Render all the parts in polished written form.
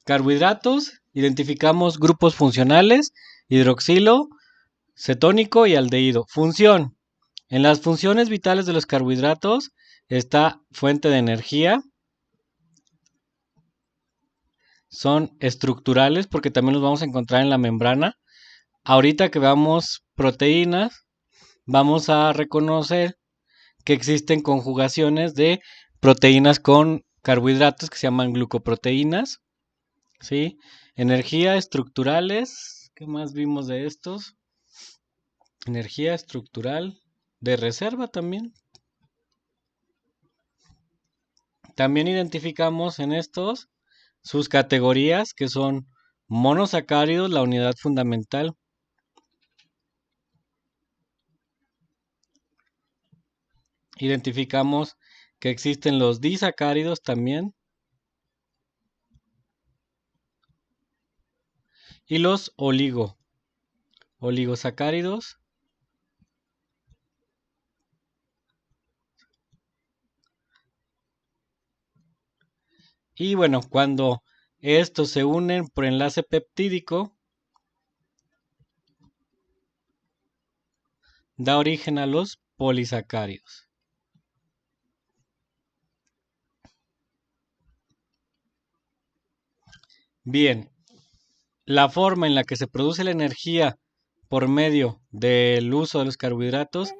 carbohidratos, identificamos grupos funcionales, hidroxilo, cetónico y aldehído. Función. En las funciones vitales de los carbohidratos está fuente de energía. Son estructurales porque también los vamos a encontrar en la membrana. Ahorita que veamos proteínas, vamos a reconocer que existen conjugaciones de proteínas con carbohidratos que se llaman glucoproteínas. ¿Sí? Energía, estructurales. ¿Qué más vimos de estos? Energía estructural de reserva también. También identificamos en estos sus categorías, que son monosacáridos, la unidad fundamental. Identificamos que existen los disacáridos también. Y los oligosacáridos. Y bueno, cuando estos se unen por enlace peptídico, da origen a los polisacáridos. Bien, la forma en la que se produce la energía por medio del uso de los carbohidratos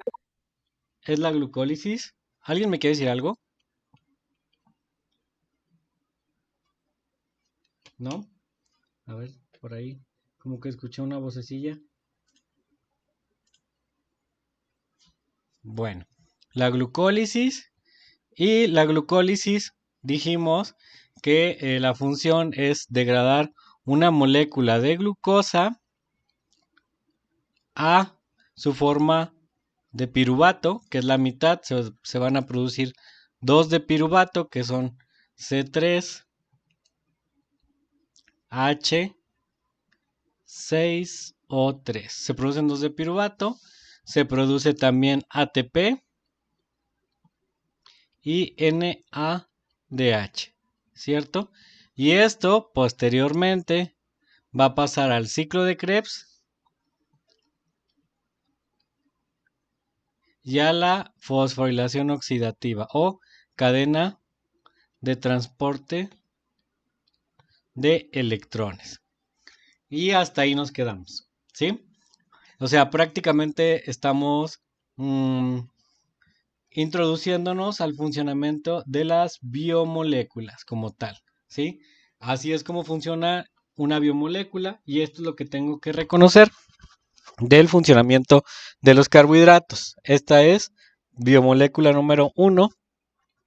es la glucólisis. ¿Alguien me quiere decir algo? ¿No? A ver, por ahí, como que escuché una vocecilla. Bueno, la glucólisis y la glucólisis dijimos que la función es degradar una molécula de glucosa a su forma de piruvato, que es la mitad. Se van a producir dos de piruvato, que son C3H6O3. Se producen dos de piruvato. Se produce también ATP y NADH, ¿cierto? Y esto posteriormente va a pasar al ciclo de Krebs y a la fosforilación oxidativa o cadena de transporte de electrones. Y hasta ahí nos quedamos, ¿sí? O sea, prácticamente estamos introduciéndonos al funcionamiento de las biomoléculas como tal, ¿sí? Así es como funciona una biomolécula y esto es lo que tengo que reconocer del funcionamiento de los carbohidratos. Esta es biomolécula número 1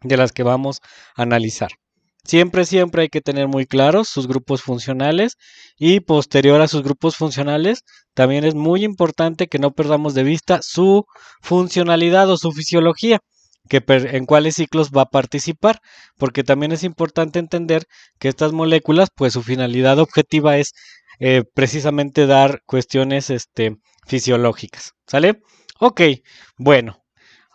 de las que vamos a analizar. Siempre hay que tener muy claros sus grupos funcionales y posterior a sus grupos funcionales también es muy importante que no perdamos de vista su funcionalidad o su fisiología, en cuáles ciclos va a participar, porque también es importante entender que estas moléculas, pues su finalidad objetiva es precisamente dar cuestiones fisiológicas, ¿sale? Ok, bueno,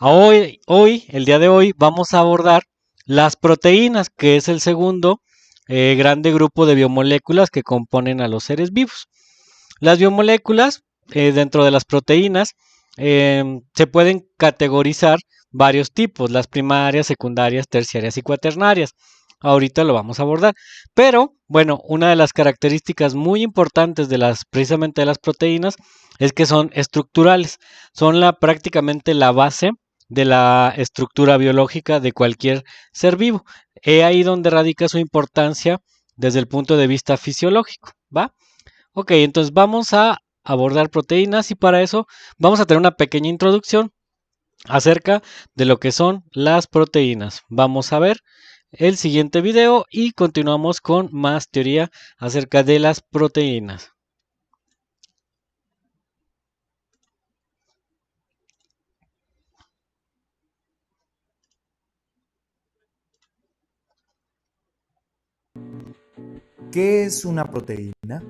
el día de hoy, vamos a abordar las proteínas, que es el segundo grande grupo de biomoléculas que componen a los seres vivos. Las biomoléculas, dentro de las proteínas, se pueden categorizar varios tipos, las primarias, secundarias, terciarias y cuaternarias. Ahorita lo vamos a abordar. Pero, bueno, una de las características muy importantes precisamente de las proteínas es que son estructurales. Son prácticamente la base de la estructura biológica de cualquier ser vivo. He ahí donde radica su importancia desde el punto de vista fisiológico, ¿va? Ok, entonces vamos a abordar proteínas y para eso vamos a tener una pequeña introducción acerca de lo que son las proteínas. Vamos a ver el siguiente video y continuamos con más teoría acerca de las proteínas. ¿Qué es una proteína?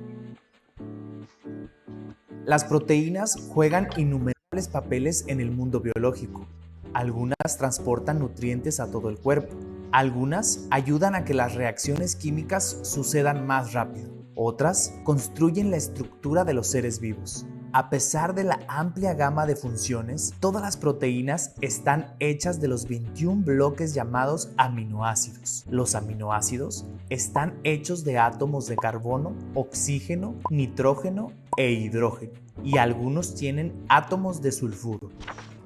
Las proteínas juegan innumerables papeles en el mundo biológico. Algunas transportan nutrientes a todo el cuerpo, Algunas ayudan a que las reacciones químicas sucedan más rápido. Otras construyen la estructura de los seres vivos. A pesar de la amplia gama de funciones, todas las proteínas están hechas de los 21 bloques llamados aminoácidos. Los aminoácidos están hechos de átomos de carbono, oxígeno, nitrógeno e hidrógeno, y algunos tienen átomos de sulfuro.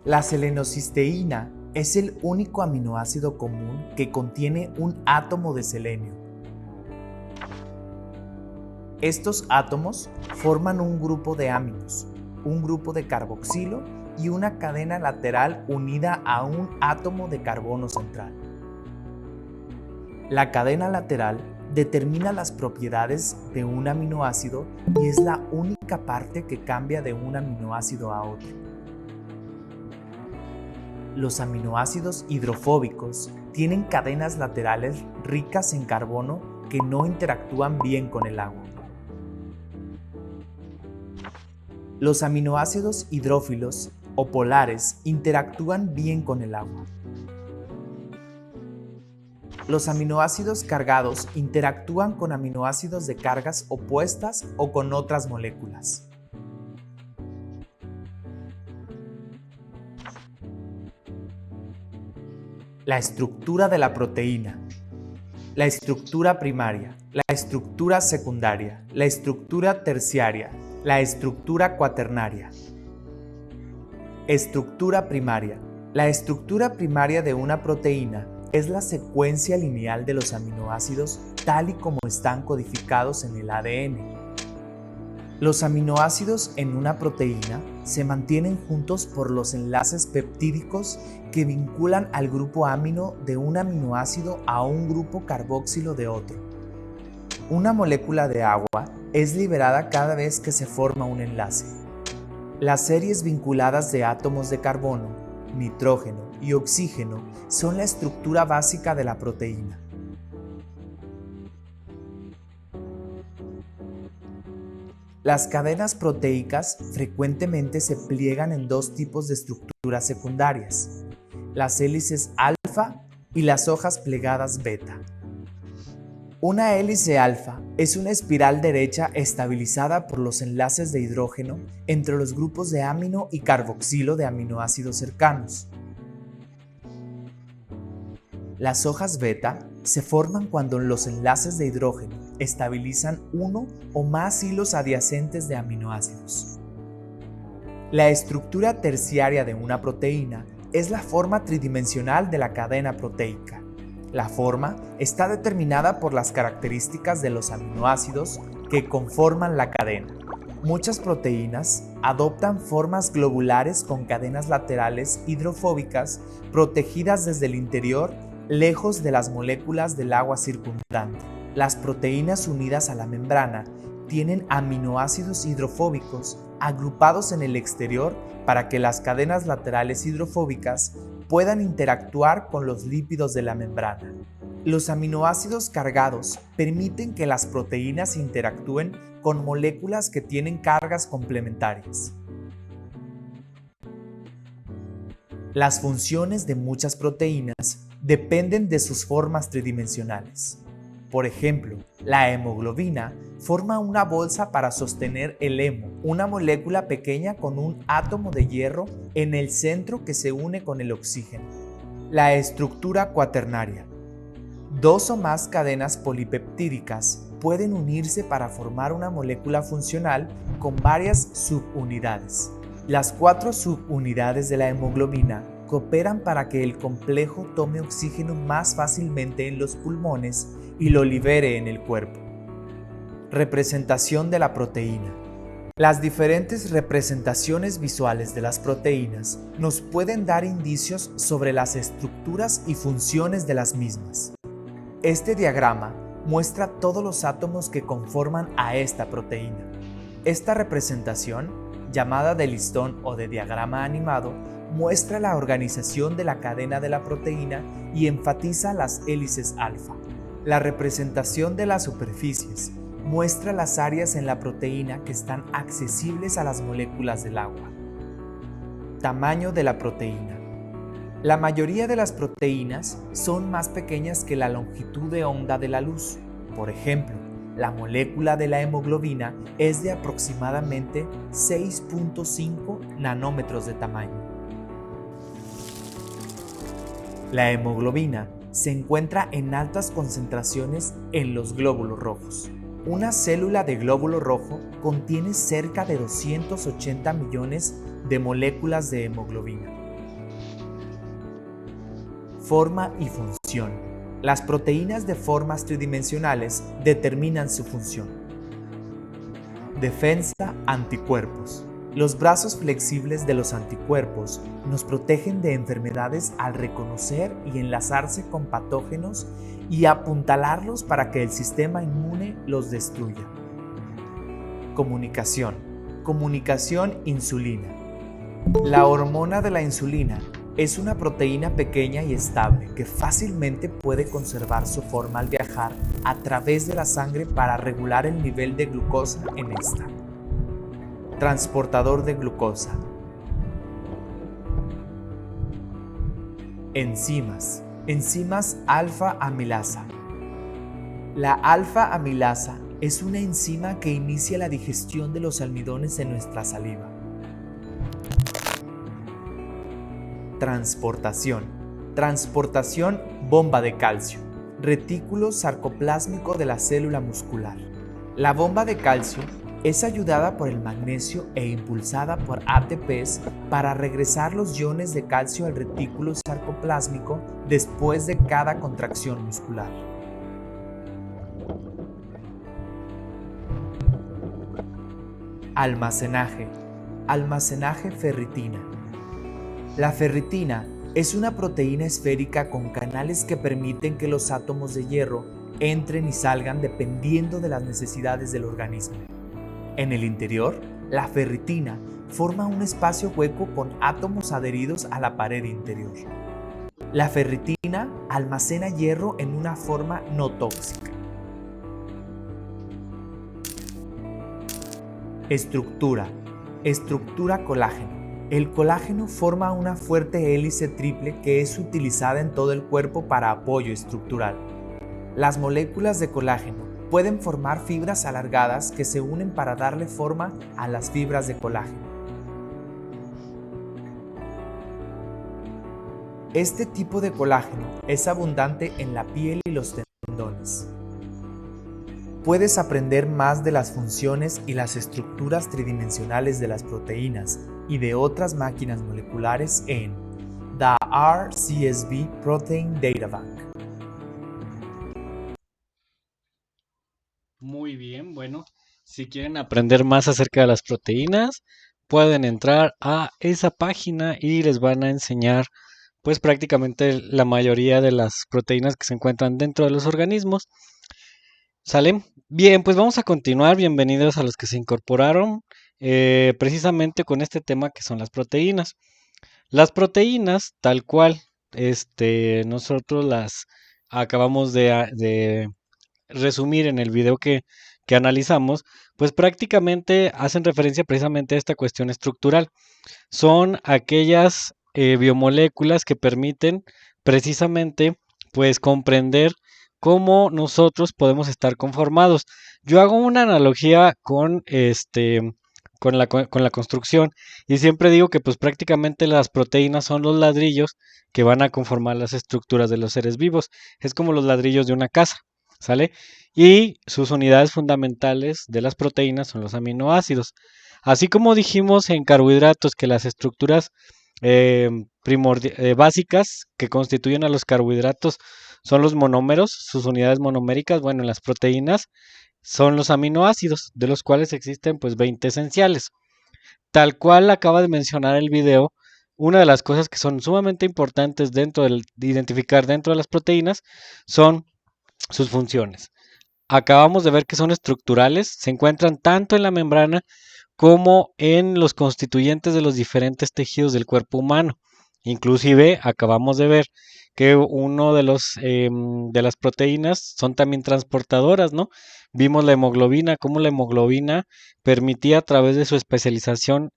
La selenocisteína es el único aminoácido común que contiene un átomo de selenio. Estos átomos forman un grupo de aminos, un grupo de carboxilo y una cadena lateral unida a un átomo de carbono central. La cadena lateral determina las propiedades de un aminoácido y es la única parte que cambia de un aminoácido a otro. Los aminoácidos hidrofóbicos tienen cadenas laterales ricas en carbono que no interactúan bien con el agua. Los aminoácidos hidrófilos o polares interactúan bien con el agua. Los aminoácidos cargados interactúan con aminoácidos de cargas opuestas o con otras moléculas. La estructura de la proteína. La estructura primaria, la estructura secundaria, la estructura terciaria, la estructura cuaternaria. Estructura primaria. La estructura primaria de una proteína es la secuencia lineal de los aminoácidos tal y como están codificados en el ADN. Los aminoácidos en una proteína se mantienen juntos por los enlaces peptídicos que vinculan al grupo amino de un aminoácido a un grupo carboxilo de otro. Una molécula de agua es liberada cada vez que se forma un enlace. Las series vinculadas de átomos de carbono, nitrógeno y oxígeno son la estructura básica de la proteína. Las cadenas proteicas frecuentemente se pliegan en dos tipos de estructuras secundarias: las hélices alfa y las hojas plegadas beta. Una hélice alfa es una espiral derecha estabilizada por los enlaces de hidrógeno entre los grupos de amino y carboxilo de aminoácidos cercanos. Las hojas beta se forman cuando los enlaces de hidrógeno estabilizan uno o más hilos adyacentes de aminoácidos. La estructura terciaria de una proteína es la forma tridimensional de la cadena proteica. La forma está determinada por las características de los aminoácidos que conforman la cadena. Muchas proteínas adoptan formas globulares con cadenas laterales hidrofóbicas protegidas desde el interior, lejos de las moléculas del agua circundante. Las proteínas unidas a la membrana tienen aminoácidos hidrofóbicos agrupados en el exterior para que las cadenas laterales hidrofóbicas puedan interactuar con los lípidos de la membrana. Los aminoácidos cargados permiten que las proteínas interactúen con moléculas que tienen cargas complementarias. Las funciones de muchas proteínas dependen de sus formas tridimensionales. Por ejemplo, la hemoglobina forma una bolsa para sostener el hemo, una molécula pequeña con un átomo de hierro en el centro que se une con el oxígeno. La estructura cuaternaria. Dos o más cadenas polipeptídicas pueden unirse para formar una molécula funcional con varias subunidades. Las 4 subunidades de la hemoglobina cooperan para que el complejo tome oxígeno más fácilmente en los pulmones y lo libere en el cuerpo. Representación de la proteína. Las diferentes representaciones visuales de las proteínas nos pueden dar indicios sobre las estructuras y funciones de las mismas. Este diagrama muestra todos los átomos que conforman a esta proteína. Esta representación, llamada de listón o de diagrama animado, muestra la organización de la cadena de la proteína y enfatiza las hélices alfa. La representación de las superficies muestra las áreas en la proteína que están accesibles a las moléculas del agua. Tamaño de la proteína. La mayoría de las proteínas son más pequeñas que la longitud de onda de la luz. Por ejemplo, la molécula de la hemoglobina es de aproximadamente 6.5 nanómetros de tamaño. La hemoglobina se encuentra en altas concentraciones en los glóbulos rojos. Una célula de glóbulo rojo contiene cerca de 280 millones de moléculas de hemoglobina. Forma y función. Las proteínas de formas tridimensionales determinan su función. Defensa, anticuerpos. Los brazos flexibles de los anticuerpos nos protegen de enfermedades al reconocer y enlazarse con patógenos y apuntalarlos para que el sistema inmune los destruya. Comunicación. Comunicación insulina. La hormona de la insulina es una proteína pequeña y estable que fácilmente puede conservar su forma al viajar a través de la sangre para regular el nivel de glucosa en esta. Transportador de glucosa. Enzimas. Enzimas alfa-amilasa. La alfa-amilasa es una enzima que inicia la digestión de los almidones en nuestra saliva. Transportación. Transportación bomba de calcio. Retículo sarcoplásmico de la célula muscular. La bomba de calcio es ayudada por el magnesio e impulsada por ATPs para regresar los iones de calcio al retículo sarcoplásmico después de cada contracción muscular. Almacenaje. Almacenaje ferritina. La ferritina es una proteína esférica con canales que permiten que los átomos de hierro entren y salgan dependiendo de las necesidades del organismo. En el interior, la ferritina forma un espacio hueco con átomos adheridos a la pared interior. La ferritina almacena hierro en una forma no tóxica. Estructura. Estructura colágeno. El colágeno forma una fuerte hélice triple que es utilizada en todo el cuerpo para apoyo estructural. Las moléculas de colágeno pueden formar fibras alargadas que se unen para darle forma a las fibras de colágeno. Este tipo de colágeno es abundante en la piel y los tendones. Puedes aprender más de las funciones y las estructuras tridimensionales de las proteínas y de otras máquinas moleculares en The RCSB Protein Data Bank. Muy bien, bueno, si quieren aprender más acerca de las proteínas, pueden entrar a esa página y les van a enseñar pues prácticamente la mayoría de las proteínas que se encuentran dentro de los organismos. ¿Sale? Bien, pues vamos a continuar. Bienvenidos a los que se incorporaron precisamente con este tema que son las proteínas. Las proteínas, tal cual, nosotros las acabamos de resumir en el video que analizamos, pues prácticamente hacen referencia precisamente a esta cuestión estructural. Son aquellas biomoléculas que permiten precisamente pues comprender cómo nosotros podemos estar conformados. Yo hago una analogía con la construcción y siempre digo que pues prácticamente las proteínas son los ladrillos que van a conformar las estructuras de los seres vivos. Es como los ladrillos de una casa, ¿sale? Y sus unidades fundamentales de las proteínas son los aminoácidos. Así como dijimos en carbohidratos que las estructuras básicas que constituyen a los carbohidratos son los monómeros, sus unidades monoméricas, bueno, en las proteínas son los aminoácidos, de los cuales existen pues 20 esenciales. Tal cual acaba de mencionar el video, una de las cosas que son sumamente importantes de identificar dentro de las proteínas son sus funciones. Acabamos de ver que son estructurales, se encuentran tanto en la membrana como en los constituyentes de los diferentes tejidos del cuerpo humano. Inclusive acabamos de ver que uno de de las proteínas son también transportadoras, ¿no? Vimos la hemoglobina, cómo la hemoglobina permitía a través de su especialización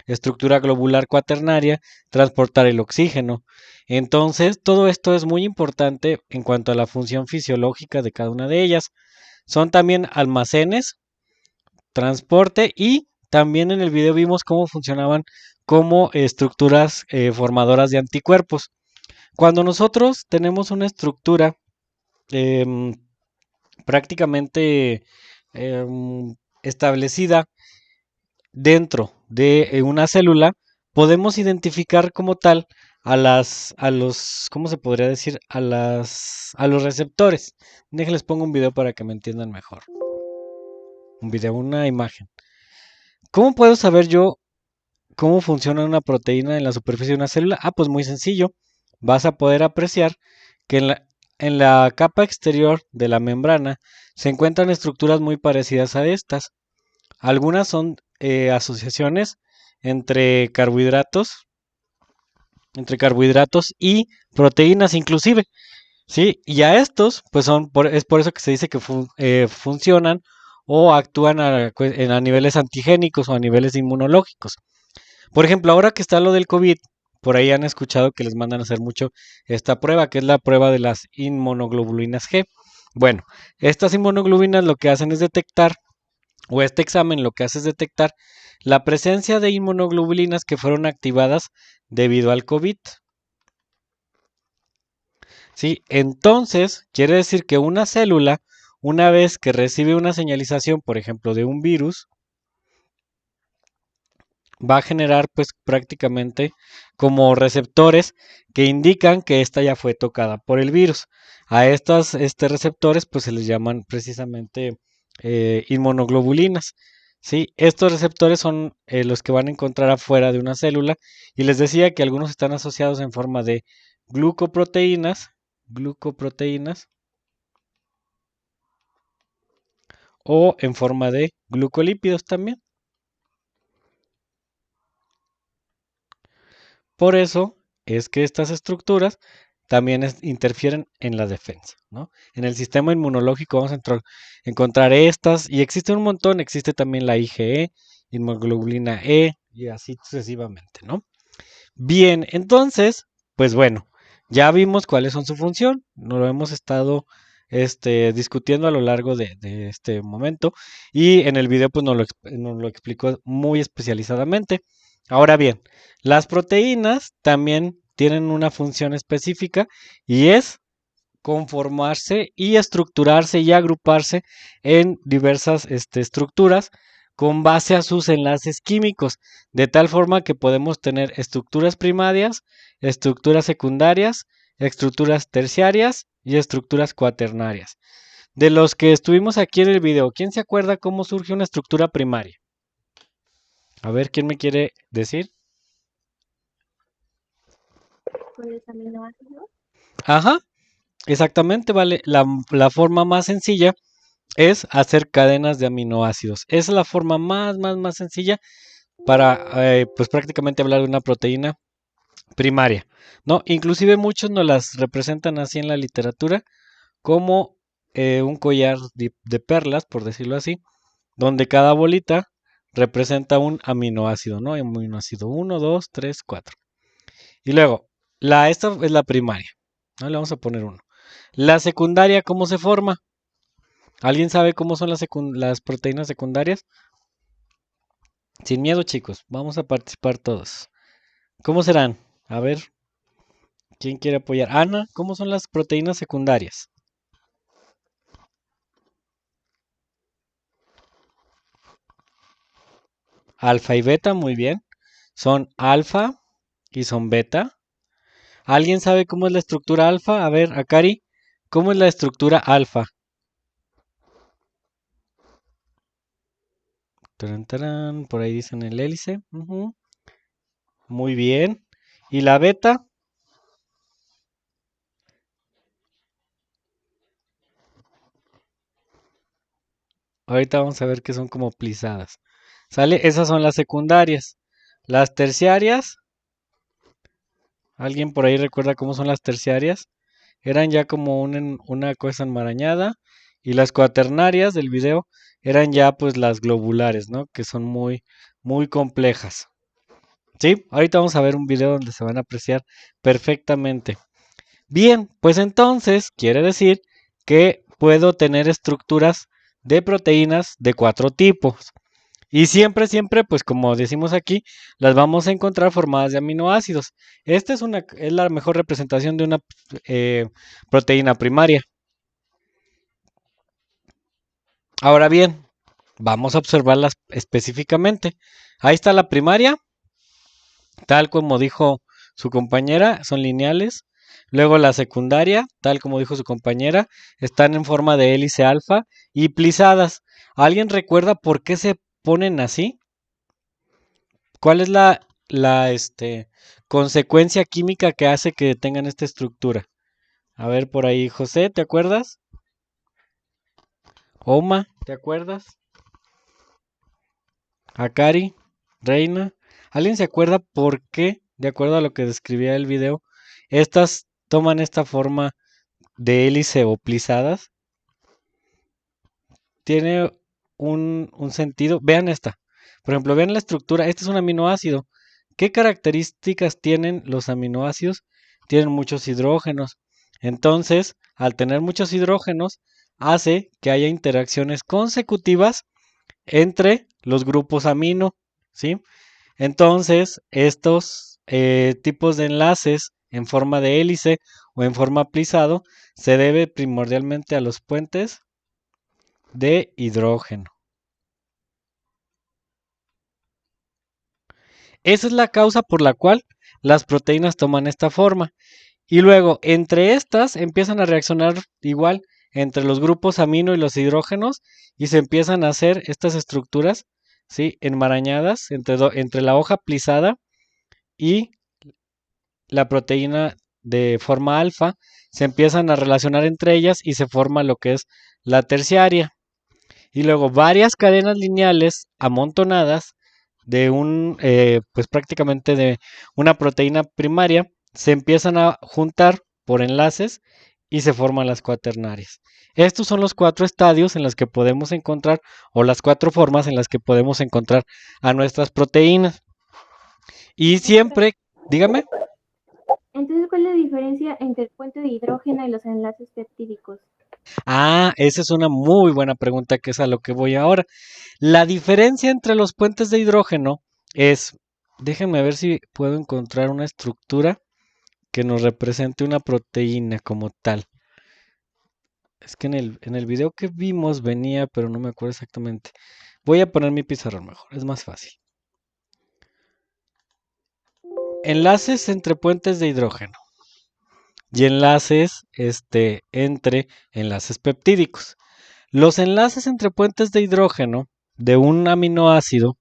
estructura globular cuaternaria, transportar el oxígeno. Entonces, todo esto es muy importante en cuanto a la función fisiológica de cada una de ellas. Son también almacenes, transporte y también en el video vimos cómo funcionaban como estructuras formadoras de anticuerpos. Cuando nosotros tenemos una estructura em, prácticamente establecida dentro de una célula, podemos identificar como tal ¿cómo se podría decir? A los receptores. Déjenles pongo un video para que me entiendan mejor. Un video, una imagen. ¿Cómo puedo saber yo cómo funciona una proteína en la superficie de una célula? Ah, pues muy sencillo. Vas a poder apreciar que en la capa exterior de la membrana se encuentran estructuras muy parecidas a estas. Algunas son asociaciones entre carbohidratos, y proteínas inclusive, ¿sí? Y a estos, pues es por eso que se dice que funcionan o actúan a niveles antigénicos o a niveles inmunológicos. Por ejemplo, ahora que está lo del COVID, por ahí han escuchado que les mandan a hacer mucho esta prueba, que es la prueba de las inmunoglobulinas G. Bueno, estas inmunoglobulinas lo que hacen es detectar, o este examen lo que hace es detectar la presencia de inmunoglobulinas que fueron activadas debido al COVID. ¿Sí? Entonces, quiere decir que una célula, una vez que recibe una señalización, por ejemplo, de un virus, va a generar pues prácticamente como receptores que indican que esta ya fue tocada por el virus. A estos receptores pues se les llaman precisamente inmunoglobulinas. ¿Sí? Estos receptores son los que van a encontrar afuera de una célula y les decía que algunos están asociados en forma de glucoproteínas o en forma de glucolípidos también. Por eso es que estas estructuras también interfieren en la defensa, ¿no? En el sistema inmunológico vamos a encontrar estas, y existe un montón, existe también la IgE, inmunoglobulina E, y así sucesivamente, ¿no? Bien, entonces, pues bueno, ya vimos cuáles son su función, nos lo hemos estado discutiendo a lo largo de este momento, y en el video pues nos lo explicó muy especializadamente. Ahora bien, las proteínas también tienen una función específica y es conformarse y estructurarse y agruparse en diversas estructuras con base a sus enlaces químicos, de tal forma que podemos tener estructuras primarias, estructuras secundarias, estructuras terciarias y estructuras cuaternarias. De los que estuvimos aquí en el video, ¿quién se acuerda cómo surge una estructura primaria? A ver, ¿quién me quiere decir? ¿Con los aminoácidos? Ajá, exactamente, vale. La forma más sencilla es hacer cadenas de aminoácidos. Esa es la forma más sencilla para, pues prácticamente hablar de una proteína primaria, ¿no? Inclusive muchos nos las representan así en la literatura como un collar de perlas, por decirlo así, donde cada bolita representa un aminoácido, ¿no? Aminoácido 1, 2, 3, 4. Y luego, esta es la primaria, ¿no? Le vamos a poner 1. La secundaria, ¿cómo se forma? ¿Alguien sabe cómo son las proteínas secundarias? Sin miedo, chicos, vamos a participar todos. ¿Cómo serán? A ver, ¿quién quiere apoyar? Ana, ¿cómo son las proteínas secundarias? Alfa y beta, muy bien. Son alfa y son beta. ¿Alguien sabe cómo es la estructura alfa? A ver, Akari, ¿cómo es la estructura alfa? Tarán, tarán, por ahí dicen el hélice. Muy bien. ¿Y la beta? Ahorita vamos a ver que son como plisadas. ¿Sale? Esas son las secundarias. Las terciarias. ¿Alguien por ahí recuerda cómo son las terciarias? Eran ya como una cosa enmarañada. Y las cuaternarias del video eran ya pues las globulares, ¿no? Que son muy complejas. ¿Sí? Ahorita vamos a ver un video donde se van a apreciar perfectamente. Bien, pues entonces quiere decir que puedo tener estructuras de proteínas de 4 tipos. Y siempre, pues como decimos aquí, las vamos a encontrar formadas de aminoácidos. Esta es la mejor representación de una proteína primaria. Ahora bien, vamos a observarlas específicamente. Ahí está la primaria, tal como dijo su compañera, son lineales. Luego la secundaria, tal como dijo su compañera, están en forma de hélice alfa y plisadas. ¿Alguien recuerda por qué se ponen así? ¿Cuál es la consecuencia química que hace que tengan esta estructura? A ver por ahí, José, ¿te acuerdas? Oma, ¿te acuerdas? Akari, Reina. ¿Alguien se acuerda por qué, de acuerdo a lo que describía el video, estas toman esta forma de hélice o plisadas? Tiene un sentido. Vean esta. Por ejemplo, vean la estructura. Este es un aminoácido. ¿Qué características tienen los aminoácidos? Tienen muchos hidrógenos. Entonces, al tener muchos hidrógenos, hace que haya interacciones consecutivas entre los grupos amino, ¿sí? Entonces, estos tipos de enlaces en forma de hélice o en forma plisado se debe primordialmente a los puentes de hidrógeno. Esa es la causa por la cual las proteínas toman esta forma. Y luego, entre estas empiezan a reaccionar igual entre los grupos amino y los hidrógenos y se empiezan a hacer estas estructuras, ¿sí? Enmarañadas entre la hoja plisada y la proteína de forma alfa. Se empiezan a relacionar entre ellas y se forma lo que es la terciaria. Y luego varias cadenas lineales amontonadas de pues prácticamente de una proteína primaria, se empiezan a juntar por enlaces y se forman las cuaternarias. Estos son los 4 estadios en los que podemos encontrar, o las 4 formas en las que podemos encontrar a nuestras proteínas. Y Maestra, siempre, dígame. entonces, ¿cuál es la diferencia entre el puente de hidrógeno y los enlaces peptídicos? Esa es una muy buena pregunta, que es a lo que voy ahora. La diferencia entre los puentes de hidrógeno es, déjenme ver si puedo encontrar una estructura que nos represente una proteína como tal. Es que en el video que vimos venía, pero no me acuerdo exactamente. Voy a poner mi pizarrón mejor, es más fácil. Enlaces entre puentes de hidrógeno y enlaces entre enlaces peptídicos. Los enlaces entre puentes de hidrógeno de un aminoácido,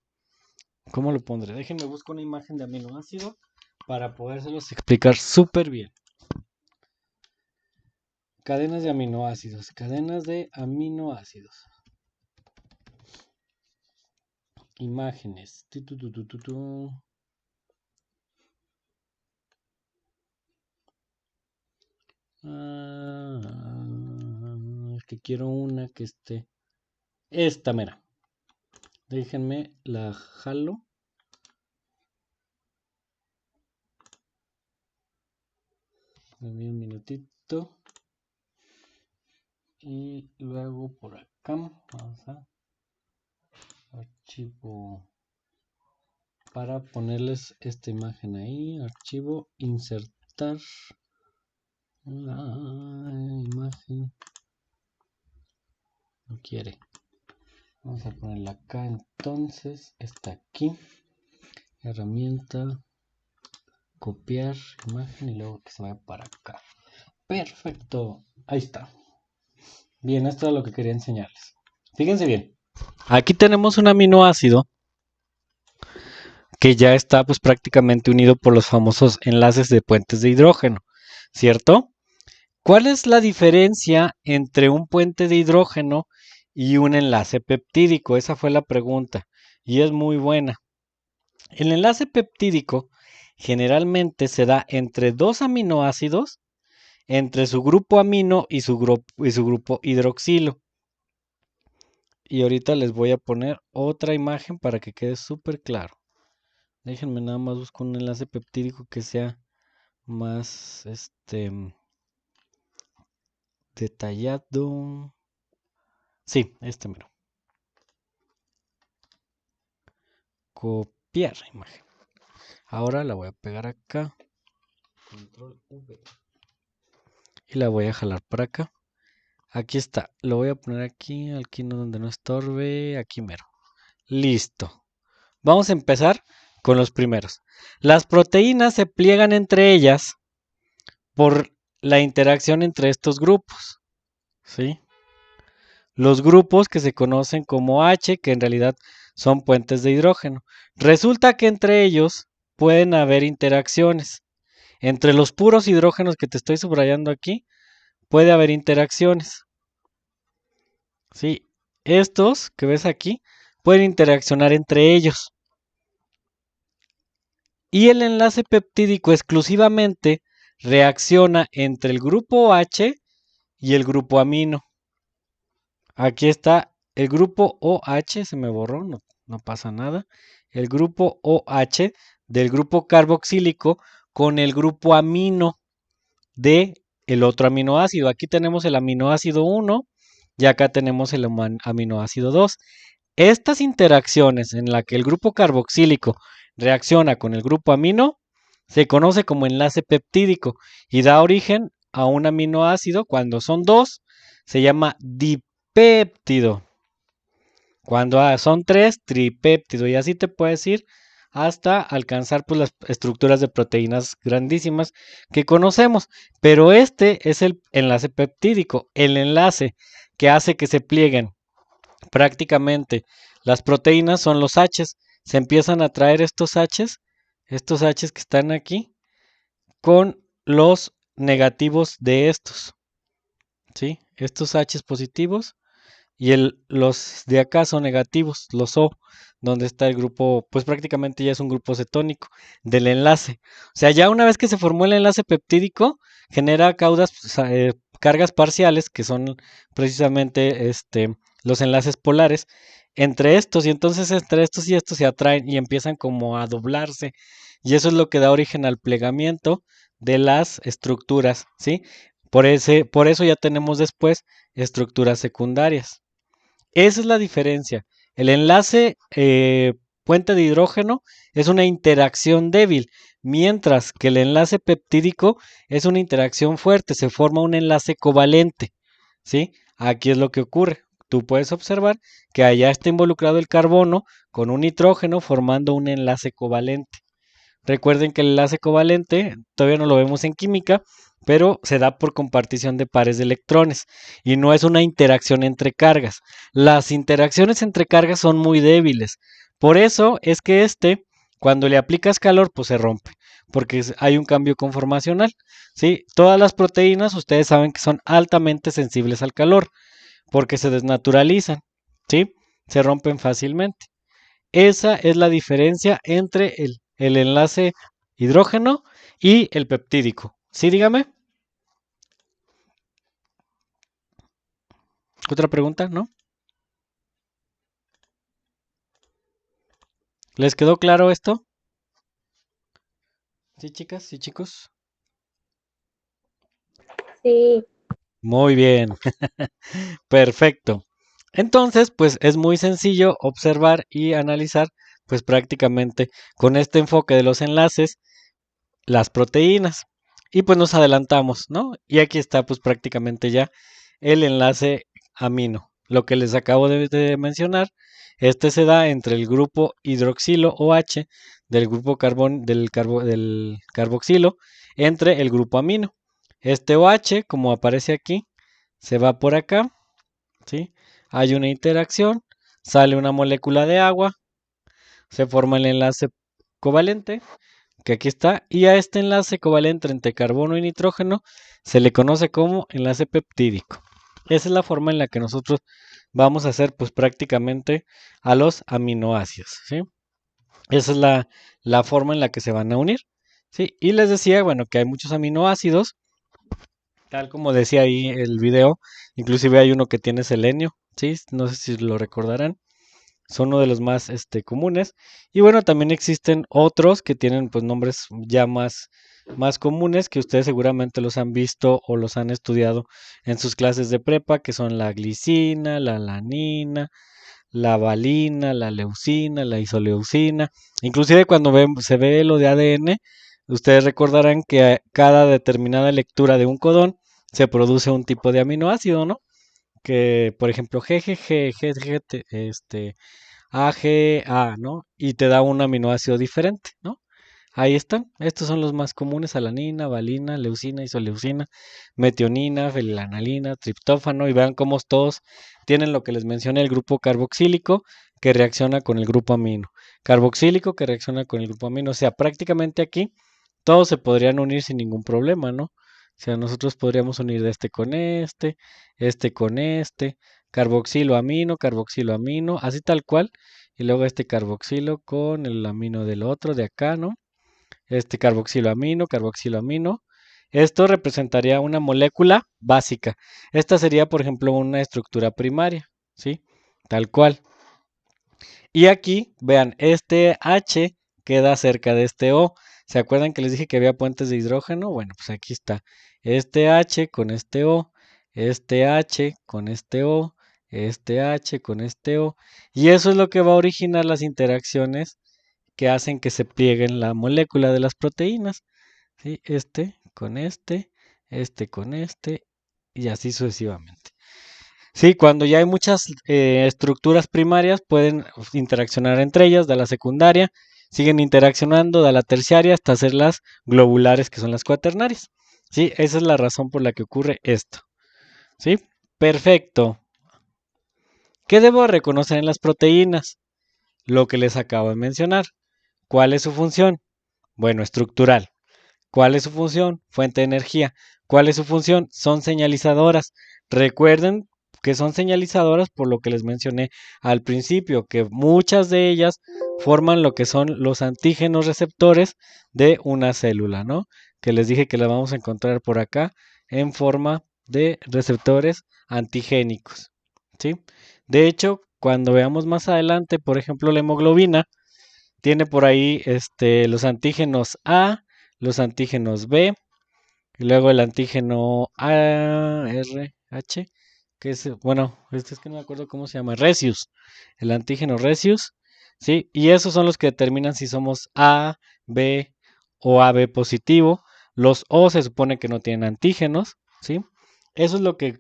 ¿cómo lo pondré? Déjenme buscar una imagen de aminoácido para podérselos explicar súper bien. Cadenas de aminoácidos, cadenas de aminoácidos. Imágenes. Es que quiero una que esté. Esta, mera. Déjenme, la jalo. Dame un minutito. Y luego por acá. Vamos a archivo. Para ponerles esta imagen ahí. Archivo, insertar. Imagen. No quiere. Vamos a ponerla acá entonces. Está aquí. Herramienta. Copiar imagen y luego que se vaya para acá. Perfecto. Ahí está. Bien, esto es lo que quería enseñarles. Fíjense bien. Aquí tenemos un aminoácido que ya está pues prácticamente unido por los famosos enlaces de puentes de hidrógeno, ¿cierto? ¿Cuál es la diferencia entre un puente de hidrógeno y un enlace peptídico? Esa fue la pregunta y es muy buena. El enlace peptídico generalmente se da entre dos aminoácidos, entre su grupo amino y su grupo hidroxilo. Y ahorita les voy a poner otra imagen para que quede súper claro. Déjenme nada más buscar un enlace peptídico que sea más detallado. Sí, este mero. Copiar imagen. Ahora la voy a pegar acá. Control V. Y la voy a jalar para acá. Aquí está. Lo voy a poner aquí donde no estorbe. Aquí mero. Listo. Vamos a empezar con los primeros. Las proteínas se pliegan entre ellas por la interacción entre estos grupos. ¿Sí? Los grupos que se conocen como H, que en realidad son puentes de hidrógeno. Resulta que entre ellos pueden haber interacciones. Entre los puros hidrógenos que te estoy subrayando aquí, puede haber interacciones. ¿Sí? Estos que ves aquí pueden interaccionar entre ellos. Y el enlace peptídico exclusivamente reacciona entre el grupo H y el grupo amino. Aquí está el grupo OH, se me borró, no pasa nada. El grupo OH del grupo carboxílico con el grupo amino de el otro aminoácido. Aquí tenemos el aminoácido 1 y acá tenemos el aminoácido 2. Estas interacciones en las que el grupo carboxílico reacciona con el grupo amino se conoce como enlace peptídico y da origen a un aminoácido. Cuando son dos, se llama dipéptido. Cuando son tres, tripéptido. Y así te puedes ir hasta alcanzar pues, las estructuras de proteínas grandísimas que conocemos. Pero este es el enlace peptídico, el enlace que hace que se plieguen prácticamente las proteínas son los H's. Se empiezan a traer estos H's que están aquí, con los negativos de estos. ¿Sí? Estos H's positivos y los de acá son negativos, los O, donde está el grupo, pues prácticamente ya es un grupo cetónico del enlace. O sea, ya una vez que se formó el enlace peptídico, genera cargas parciales, que son precisamente los enlaces polares, entre estos, y entonces entre estos y estos se atraen y empiezan como a doblarse, y eso es lo que da origen al plegamiento de las estructuras, ¿sí? Por eso ya tenemos después estructuras secundarias. Esa es la diferencia. El enlace puente de hidrógeno es una interacción débil, mientras que el enlace peptídico es una interacción fuerte, se forma un enlace covalente. ¿Sí? Aquí es lo que ocurre. Tú puedes observar que allá está involucrado el carbono con un nitrógeno formando un enlace covalente. Recuerden que el enlace covalente todavía no lo vemos en química, pero se da por compartición de pares de electrones y no es una interacción entre cargas. Las interacciones entre cargas son muy débiles. Por eso es que cuando le aplicas calor, pues se rompe, porque hay un cambio conformacional. ¿Sí? Todas las proteínas, ustedes saben que son altamente sensibles al calor, porque se desnaturalizan, ¿sí? Se rompen fácilmente. Esa es la diferencia entre el enlace hidrógeno y el peptídico. ¿Sí, dígame? ¿Otra pregunta? ¿No? ¿Les quedó claro esto? ¿Sí, chicas? ¿Sí, chicos? Sí. Muy bien. Perfecto. Entonces, pues es muy sencillo observar y analizar, pues prácticamente con este enfoque de los enlaces, las proteínas. Y pues nos adelantamos, ¿no? Y aquí está pues prácticamente ya el enlace amino. Lo que les acabo de mencionar, este se da entre el grupo hidroxilo OH del grupo del carboxilo entre el grupo amino. Este OH, como aparece aquí, se va por acá, ¿sí? Hay una interacción, sale una molécula de agua, se forma el enlace covalente que aquí está, y a este enlace covalente entre carbono y nitrógeno se le conoce como enlace peptídico. Esa es la forma en la que nosotros vamos a hacer pues prácticamente a los aminoácidos, ¿sí? Esa es la forma en la que se van a unir, ¿sí? Y les decía, bueno, que hay muchos aminoácidos, tal como decía ahí el video, inclusive hay uno que tiene selenio, ¿sí? No sé si lo recordarán. son uno de los más comunes. Y bueno, también existen otros que tienen pues nombres ya más comunes que ustedes seguramente los han visto o los han estudiado en sus clases de prepa, que son la glicina, la alanina, la valina, la leucina, la isoleucina. Inclusive cuando se ve lo de ADN, ustedes recordarán que a cada determinada lectura de un codón se produce un tipo de aminoácido, ¿no? Que, por ejemplo, GGG, GGT, AGA, ¿no? Y te da un aminoácido diferente, ¿no? Ahí están. Estos son los más comunes: alanina, valina, leucina, isoleucina, metionina, fenilanalina, triptófano. Y vean cómo todos tienen lo que les mencioné, el grupo carboxílico que reacciona con el grupo amino. Carboxílico que reacciona con el grupo amino. O sea, prácticamente aquí todos se podrían unir sin ningún problema, ¿no? O sea, nosotros podríamos unir de este con carboxilo amino, así tal cual. Y luego este carboxilo con el amino del otro de acá, ¿no? Este carboxilo amino. Esto representaría una molécula básica. Esta sería, por ejemplo, una estructura primaria, ¿sí? Tal cual. Y aquí, vean, este H queda cerca de este O. ¿Se acuerdan que les dije que había puentes de hidrógeno? Bueno, pues aquí está. Este H con este O, este H con este O, este H con este O. Y eso es lo que va a originar las interacciones que hacen que se plieguen la molécula de las proteínas. ¿Sí? Este con este, y así sucesivamente. Sí, cuando ya hay muchas estructuras primarias, pueden interaccionar entre ellas, da la secundaria, siguen interaccionando, da la terciaria, hasta hacer las globulares, que son las cuaternarias. Sí, esa es la razón por la que ocurre esto. ¿Sí? Perfecto. ¿Qué debo reconocer en las proteínas? Lo que les acabo de mencionar. ¿Cuál es su función? Bueno, estructural. ¿Cuál es su función? Fuente de energía. ¿Cuál es su función? Son señalizadoras. Recuerden que son señalizadoras por lo que les mencioné al principio, que muchas de ellas forman lo que son los antígenos receptores de una célula, ¿no? Que les dije que la vamos a encontrar por acá en forma de receptores antigénicos, ¿sí? De hecho, cuando veamos más adelante, por ejemplo, la hemoglobina, tiene por ahí los antígenos A, los antígenos B, y luego el antígeno ARH, que es, bueno, este es que no me acuerdo cómo se llama, Rhesus, el antígeno Rhesus, ¿sí? Y esos son los que determinan si somos A, B o AB positivo. Los O se supone que no tienen antígenos, ¿sí? Eso es lo que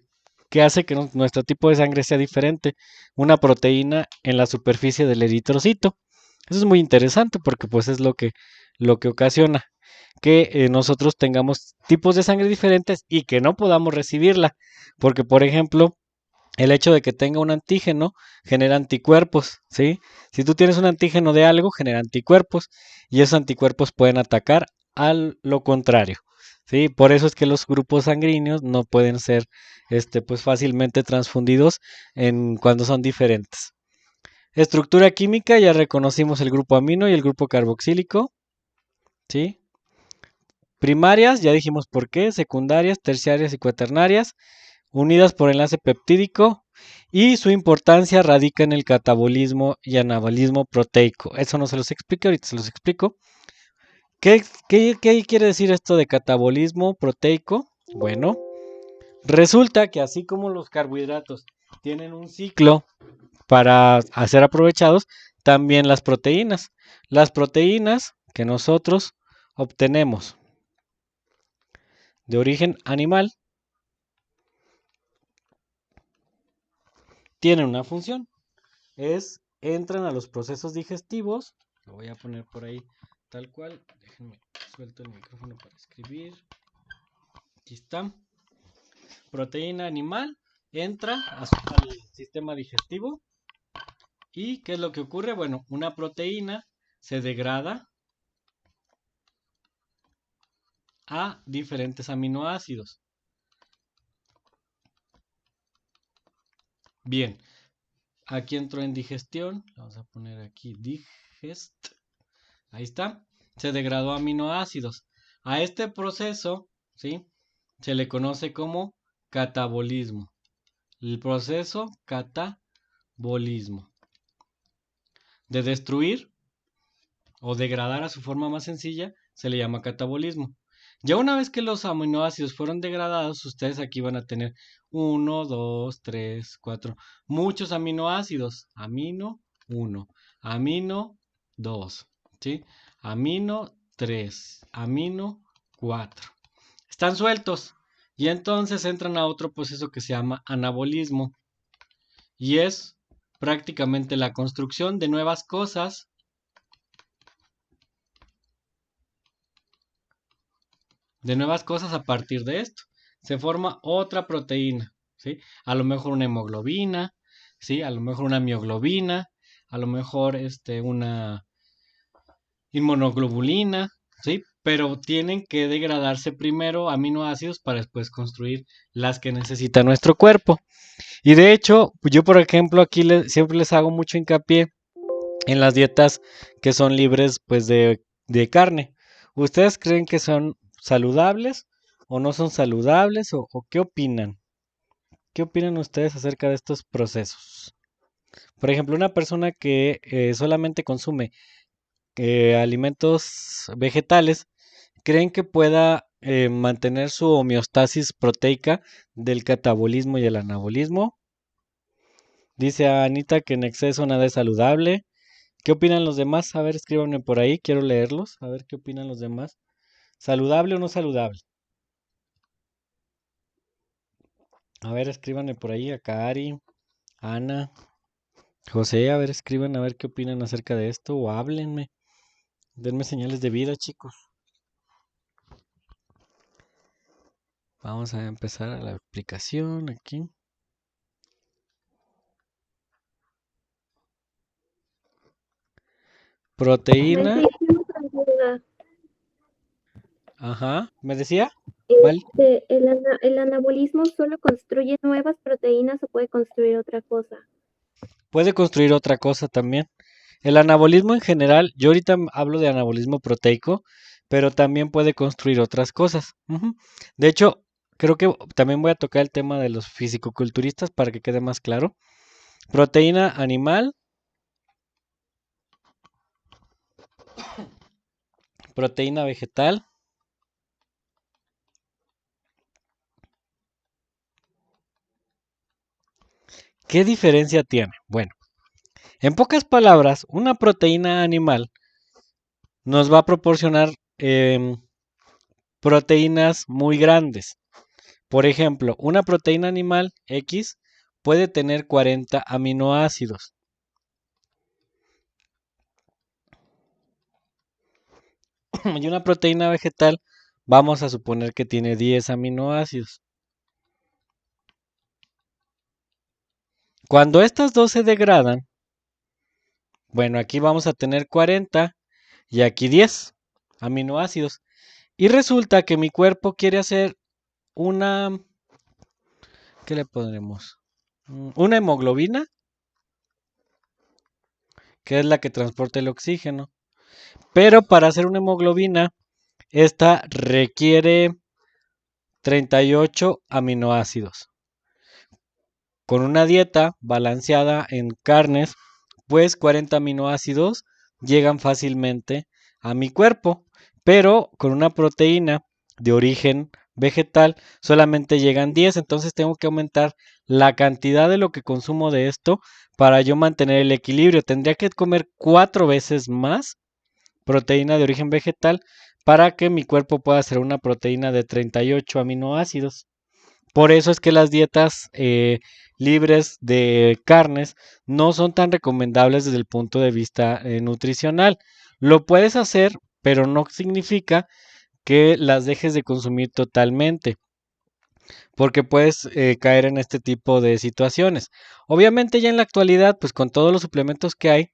hace que nuestro tipo de sangre sea diferente, una proteína en la superficie del eritrocito. Eso es muy interesante porque pues es lo que ocasiona que nosotros tengamos tipos de sangre diferentes y que no podamos recibirla. Porque, por ejemplo, el hecho de que tenga un antígeno genera anticuerpos, ¿sí? Si tú tienes un antígeno de algo, genera anticuerpos y esos anticuerpos pueden atacar a lo contrario, ¿sí? Por eso es que los grupos sanguíneos no pueden ser pues fácilmente transfundidos cuando son diferentes. Estructura química, ya reconocimos el grupo amino y el grupo carboxílico, ¿sí? Primarias, ya dijimos por qué, secundarias, terciarias y cuaternarias, unidas por enlace peptídico, y su importancia radica en el catabolismo y anabolismo proteico. Eso no se los expliqué, ahorita se los explico. ¿Qué quiere decir esto de catabolismo proteico? Bueno, resulta que así como los carbohidratos tienen un ciclo para ser aprovechados, también las proteínas. Las proteínas que nosotros obtenemos de origen animal tienen una función. Entran a los procesos digestivos. Lo voy a poner por ahí tal cual. Déjenme suelto el micrófono para escribir. Aquí está. Proteína animal entra al sistema digestivo. ¿Y qué es lo que ocurre? Bueno, una proteína se degrada a diferentes aminoácidos. Bien, aquí entró en digestión. Vamos a poner aquí digest. Ahí está. Se degradó a aminoácidos. A este proceso, ¿sí? Se le conoce como catabolismo. El proceso catabolismo. de destruir o degradar a su forma más sencilla, se le llama catabolismo. Ya una vez que los aminoácidos fueron degradados, ustedes aquí van a tener 1, 2, 3, 4, muchos aminoácidos. Amino 1, amino 2, ¿sí? Amino 3, amino 4. Están sueltos y entonces entran a otro proceso que se llama anabolismo y es prácticamente la construcción de nuevas cosas a partir de esto. Se forma otra proteína, ¿sí? A lo mejor una hemoglobina, ¿sí? A lo mejor una mioglobina, a lo mejor una inmunoglobulina, ¿sí? Pero tienen que degradarse primero aminoácidos para después construir las que necesita nuestro cuerpo. Y de hecho, yo por ejemplo aquí siempre les hago mucho hincapié en las dietas que son libres pues de carne. ¿Ustedes creen que son saludables o no son saludables o qué opinan? ¿Qué opinan ustedes acerca de estos procesos? Por ejemplo, una persona que solamente consume alimentos vegetales, ¿creen que pueda mantener su homeostasis proteica del catabolismo y el anabolismo? Dice Anita que en exceso nada es saludable. ¿Qué opinan los demás? A ver, escríbanme por ahí, quiero leerlos. A ver qué opinan los demás. ¿Saludable o no saludable? A ver, escríbanme por ahí a Cari, Ana, José. A ver, escriban a ver qué opinan acerca de esto o háblenme. Denme señales de vida, chicos. Vamos a empezar a la aplicación aquí. Proteína. Maestra, yo tengo otra duda. Ajá, ¿me decía? ¿Vale? ¿El anabolismo solo construye nuevas proteínas o puede construir otra cosa? Puede construir otra cosa también. El anabolismo en general, yo ahorita hablo de anabolismo proteico, pero también puede construir otras cosas. Ujú. De hecho, creo que también voy a tocar el tema de los fisicoculturistas para que quede más claro. Proteína animal, proteína vegetal. ¿Qué diferencia tiene? Bueno, en pocas palabras, una proteína animal nos va a proporcionar proteínas muy grandes. Por ejemplo, una proteína animal X puede tener 40 aminoácidos. Y una proteína vegetal vamos a suponer que tiene 10 aminoácidos. Cuando estas dos se degradan, bueno, aquí vamos a tener 40 y aquí 10 aminoácidos. Y resulta que mi cuerpo quiere hacer una, ¿qué le pondremos? Una hemoglobina, que es la que transporta el oxígeno. Pero para hacer una hemoglobina, esta requiere 38 aminoácidos. Con una dieta balanceada en carnes, pues 40 aminoácidos llegan fácilmente a mi cuerpo, pero con una proteína de origen vegetal solamente llegan 10, entonces tengo que aumentar la cantidad de lo que consumo de esto para yo mantener el equilibrio. Tendría que comer 4 veces más proteína de origen vegetal para que mi cuerpo pueda hacer una proteína de 38 aminoácidos. Por eso es que las dietas libres de carnes no son tan recomendables desde el punto de vista nutricional. Lo puedes hacer, pero no significa que las dejes de consumir totalmente, porque puedes caer en este tipo de situaciones. Obviamente ya en la actualidad, pues con todos los suplementos que hay,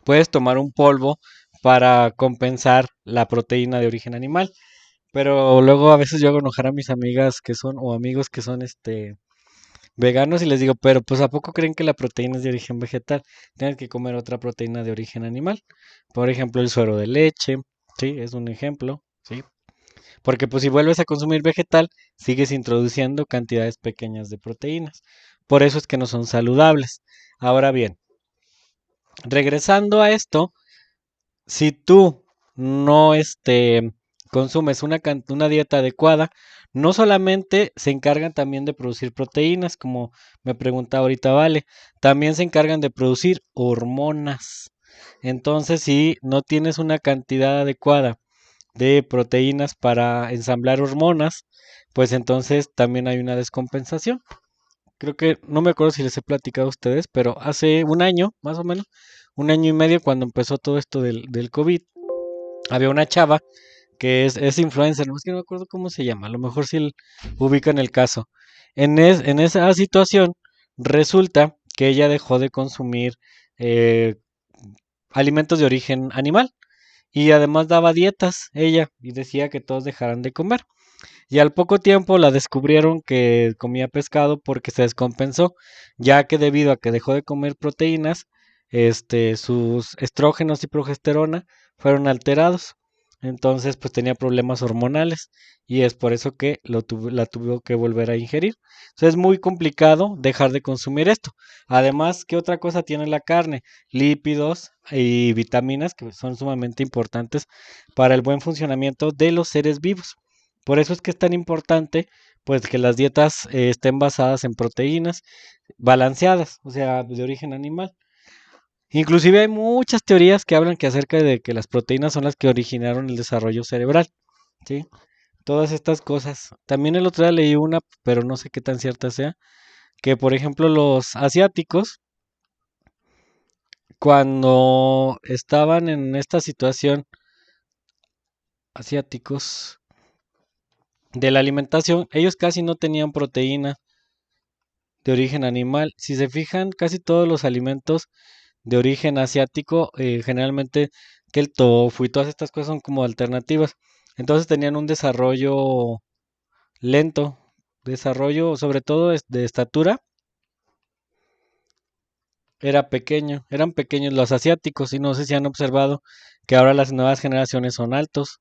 puedes tomar un polvo para compensar la proteína de origen animal. Pero luego a veces yo hago enojar a mis amigas que son o amigos que son veganos y les digo, pero pues ¿a poco creen que la proteína es de origen vegetal? Tienen que comer otra proteína de origen animal. Por ejemplo, el suero de leche, sí, es un ejemplo, sí. Porque pues si vuelves a consumir vegetal, sigues introduciendo cantidades pequeñas de proteínas. Por eso es que no son saludables. Ahora bien, Regresando a esto, si tú no consumes una dieta adecuada, no solamente se encargan también de producir proteínas, como me preguntaba ahorita Vale, también se encargan de producir hormonas. Entonces, si no tienes una cantidad adecuada de proteínas para ensamblar hormonas, pues entonces también hay una descompensación. Creo que no me acuerdo si les he platicado a ustedes, pero hace un año, más o menos, un año y medio, cuando empezó todo esto del COVID, había una chava que es influencer, no es que no me acuerdo cómo se llama, a lo mejor si ubican el caso. En esa situación, resulta que ella dejó de consumir eh, alimentos de origen animal y además daba dietas ella y decía que todos dejaran de comer. Y al poco tiempo la descubrieron que comía pescado porque se descompensó, ya que debido a que dejó de comer proteínas, sus estrógenos y progesterona fueron alterados. Entonces, pues tenía problemas hormonales y es por eso que la tuvo que volver a ingerir. Entonces, es muy complicado dejar de consumir esto. Además, ¿qué otra cosa tiene la carne? Lípidos y vitaminas que son sumamente importantes para el buen funcionamiento de los seres vivos. Por eso es que es tan importante pues que las dietas estén basadas en proteínas balanceadas, o sea, de origen animal. Inclusive hay muchas teorías que hablan que acerca de que las proteínas son las que originaron el desarrollo cerebral, ¿sí? Todas estas cosas. También el otro día leí una, pero no sé qué tan cierta sea, que por ejemplo los asiáticos, cuando estaban en esta situación, asiáticos, de la alimentación, ellos casi no tenían proteína de origen animal. Si se fijan, casi todos los alimentos de origen asiático, generalmente que el tofu y todas estas cosas son como alternativas. Entonces tenían un desarrollo lento, desarrollo sobre todo de estatura, era pequeño, eran pequeños los asiáticos y no sé si han observado que ahora las nuevas generaciones son altos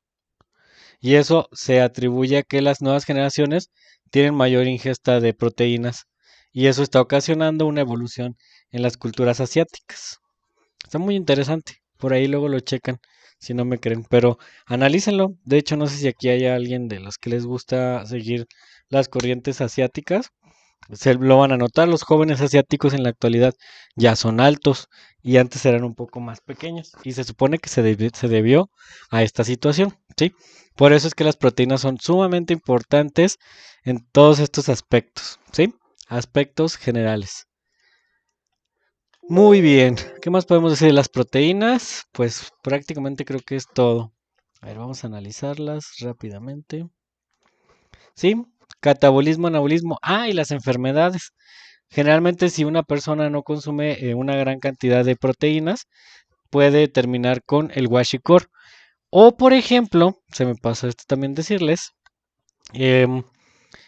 y eso se atribuye a que las nuevas generaciones tienen mayor ingesta de proteínas y eso está ocasionando una evolución en las culturas asiáticas. Está muy interesante. Por ahí luego lo checan si no me creen. Pero analícenlo. De hecho, no sé si aquí hay alguien de los que les gusta seguir las corrientes asiáticas. Se lo van a notar. Los jóvenes asiáticos en la actualidad ya son altos y antes eran un poco más pequeños. Y se supone que se debió a esta situación. ¿Sí? Por eso es que las proteínas son sumamente importantes en todos estos aspectos. ¿Sí? Aspectos generales. Muy bien, ¿qué más podemos decir de las proteínas? Pues prácticamente creo que es todo. A ver, vamos a analizarlas rápidamente. Sí, catabolismo, anabolismo. Ah, y las enfermedades. Generalmente si una persona no consume una gran cantidad de proteínas, puede terminar con el kwashiorkor. O por ejemplo, se me pasó esto también decirles, em,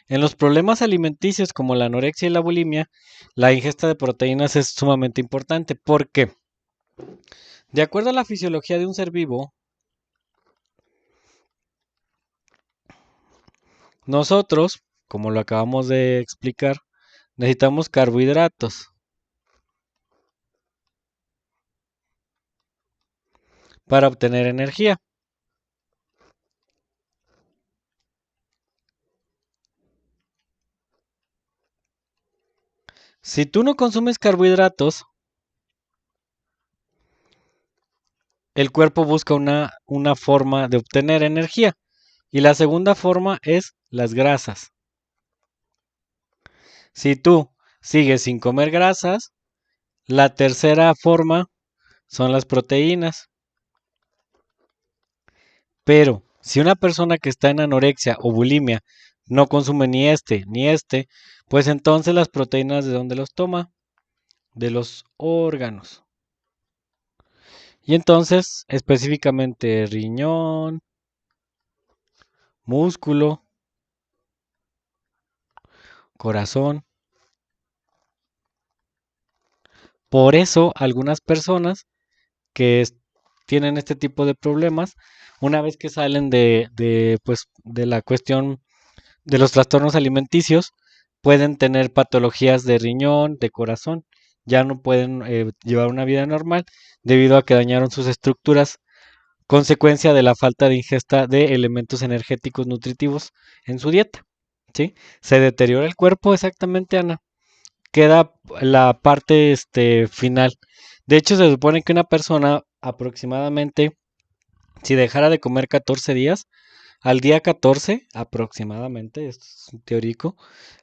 en los problemas alimenticios como la anorexia y la bulimia, la ingesta de proteínas es sumamente importante. ¿Por qué? De acuerdo a la fisiología de un ser vivo, nosotros, como lo acabamos de explicar, necesitamos carbohidratos para obtener energía. Si tú no consumes carbohidratos, el cuerpo busca una forma de obtener energía. Y la segunda forma es las grasas. Si tú sigues sin comer grasas, la tercera forma son las proteínas. Pero si una persona que está en anorexia o bulimia no consume ni este, pues entonces las proteínas ¿de dónde los toma? De los órganos. Y entonces específicamente riñón, músculo, corazón. Por eso algunas personas que tienen este tipo de problemas, una vez que salen pues, de la cuestión de los trastornos alimenticios, pueden tener patologías de riñón, de corazón, ya no pueden llevar una vida normal debido a que dañaron sus estructuras, consecuencia de la falta de ingesta de elementos energéticos nutritivos en su dieta. ¿Sí? Se deteriora el cuerpo exactamente, Ana. Queda la parte final. De hecho, se supone que una persona aproximadamente, si dejara de comer 14 días, al día 14 aproximadamente, esto es un teórico,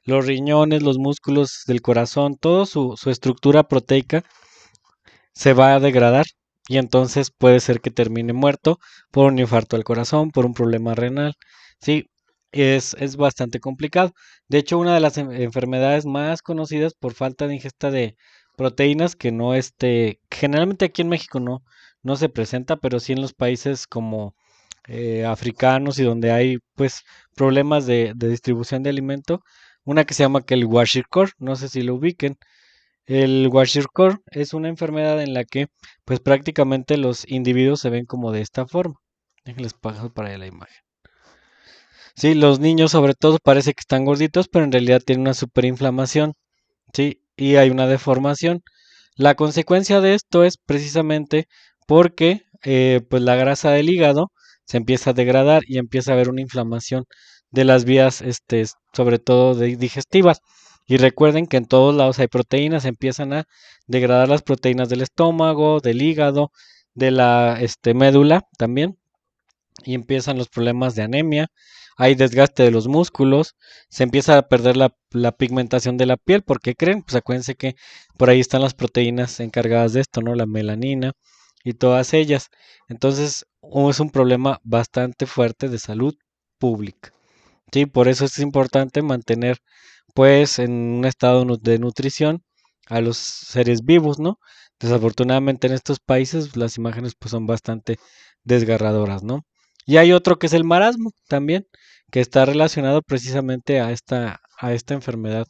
los riñones, los músculos del corazón, toda su estructura proteica se va a degradar y entonces puede ser que termine muerto por un infarto al corazón, por un problema renal. Sí, es bastante complicado. De hecho, una de las enfermedades más conocidas por falta de ingesta de proteínas, que no generalmente aquí en México no se presenta, pero sí en los países como africanos y donde hay pues problemas de distribución de alimento, una que se llama que el Kwashiorkor, no sé si lo ubiquen. El Kwashiorkor es una enfermedad en la que pues prácticamente los individuos se ven como de esta forma. Déjenles paso para allá la imagen. Sí, los niños sobre todo parece que están gorditos, pero en realidad tienen una superinflamación, sí, y hay una deformación. La consecuencia de esto es precisamente porque pues la grasa del hígado se empieza a degradar y empieza a haber una inflamación de las vías, sobre todo digestivas. Y recuerden que en todos lados hay proteínas, empiezan a degradar las proteínas del estómago, del hígado, de la médula también, y empiezan los problemas de anemia, hay desgaste de los músculos, se empieza a perder la pigmentación de la piel, ¿por qué creen? Pues acuérdense que por ahí están las proteínas encargadas de esto, ¿no? La melanina y todas ellas. Entonces, es un problema bastante fuerte de salud pública. Sí, por eso es importante mantener, pues, en un estado de nutrición a los seres vivos, ¿no? Desafortunadamente en estos países las imágenes pues son bastante desgarradoras, ¿no? Y hay otro que es el marasmo también, que está relacionado precisamente a esta enfermedad,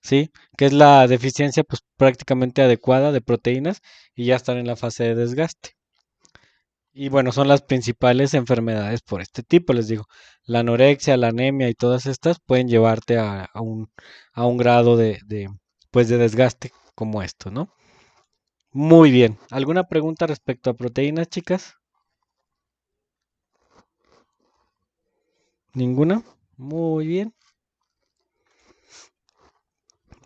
¿sí? Que es la deficiencia pues prácticamente adecuada de proteínas y ya están en la fase de desgaste. Y bueno, son las principales enfermedades por este tipo, les digo. La anorexia, la anemia y todas estas pueden llevarte a un grado pues de desgaste como esto, ¿no? Muy bien. ¿Alguna pregunta respecto a proteínas, chicas? ¿Ninguna? Muy bien.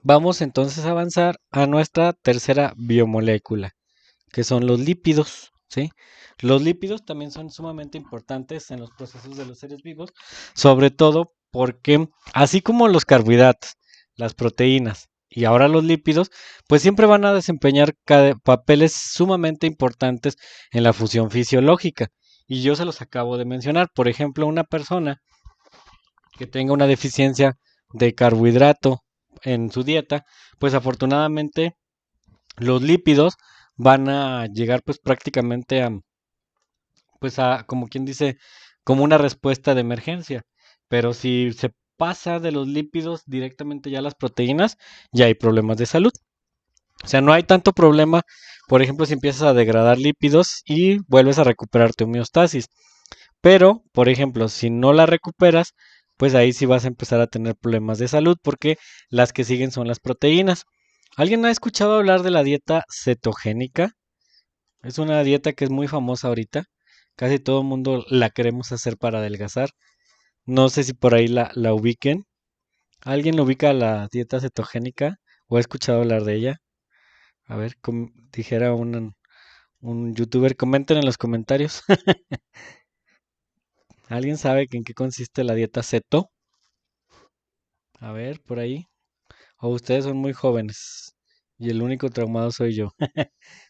Vamos entonces a avanzar a nuestra tercera biomolécula, que son los lípidos, ¿sí? Los lípidos también son sumamente importantes en los procesos de los seres vivos, sobre todo porque así como los carbohidratos, las proteínas y ahora los lípidos, pues siempre van a desempeñar papeles sumamente importantes en la función fisiológica. Y yo se los acabo de mencionar. Por ejemplo, una persona que tenga una deficiencia de carbohidrato en su dieta, pues afortunadamente los lípidos van a llegar pues prácticamente como quien dice, como una respuesta de emergencia. Pero si se pasa de los lípidos directamente ya a las proteínas, ya hay problemas de salud. O sea, no hay tanto problema, por ejemplo, si empiezas a degradar lípidos y vuelves a recuperar tu homeostasis. Pero, por ejemplo, si no la recuperas, pues ahí sí vas a empezar a tener problemas de salud porque las que siguen son las proteínas. ¿Alguien ha escuchado hablar de la dieta cetogénica? Es una dieta que es muy famosa ahorita. Casi todo el mundo la queremos hacer para adelgazar. No sé si por ahí la ubiquen. ¿Alguien lo ubica la dieta cetogénica o ha escuchado hablar de ella? A ver, dijera un youtuber, comenten en los comentarios. ¿Alguien sabe en qué consiste la dieta ceto? A ver, por ahí. O ustedes son muy jóvenes y el único traumado soy yo.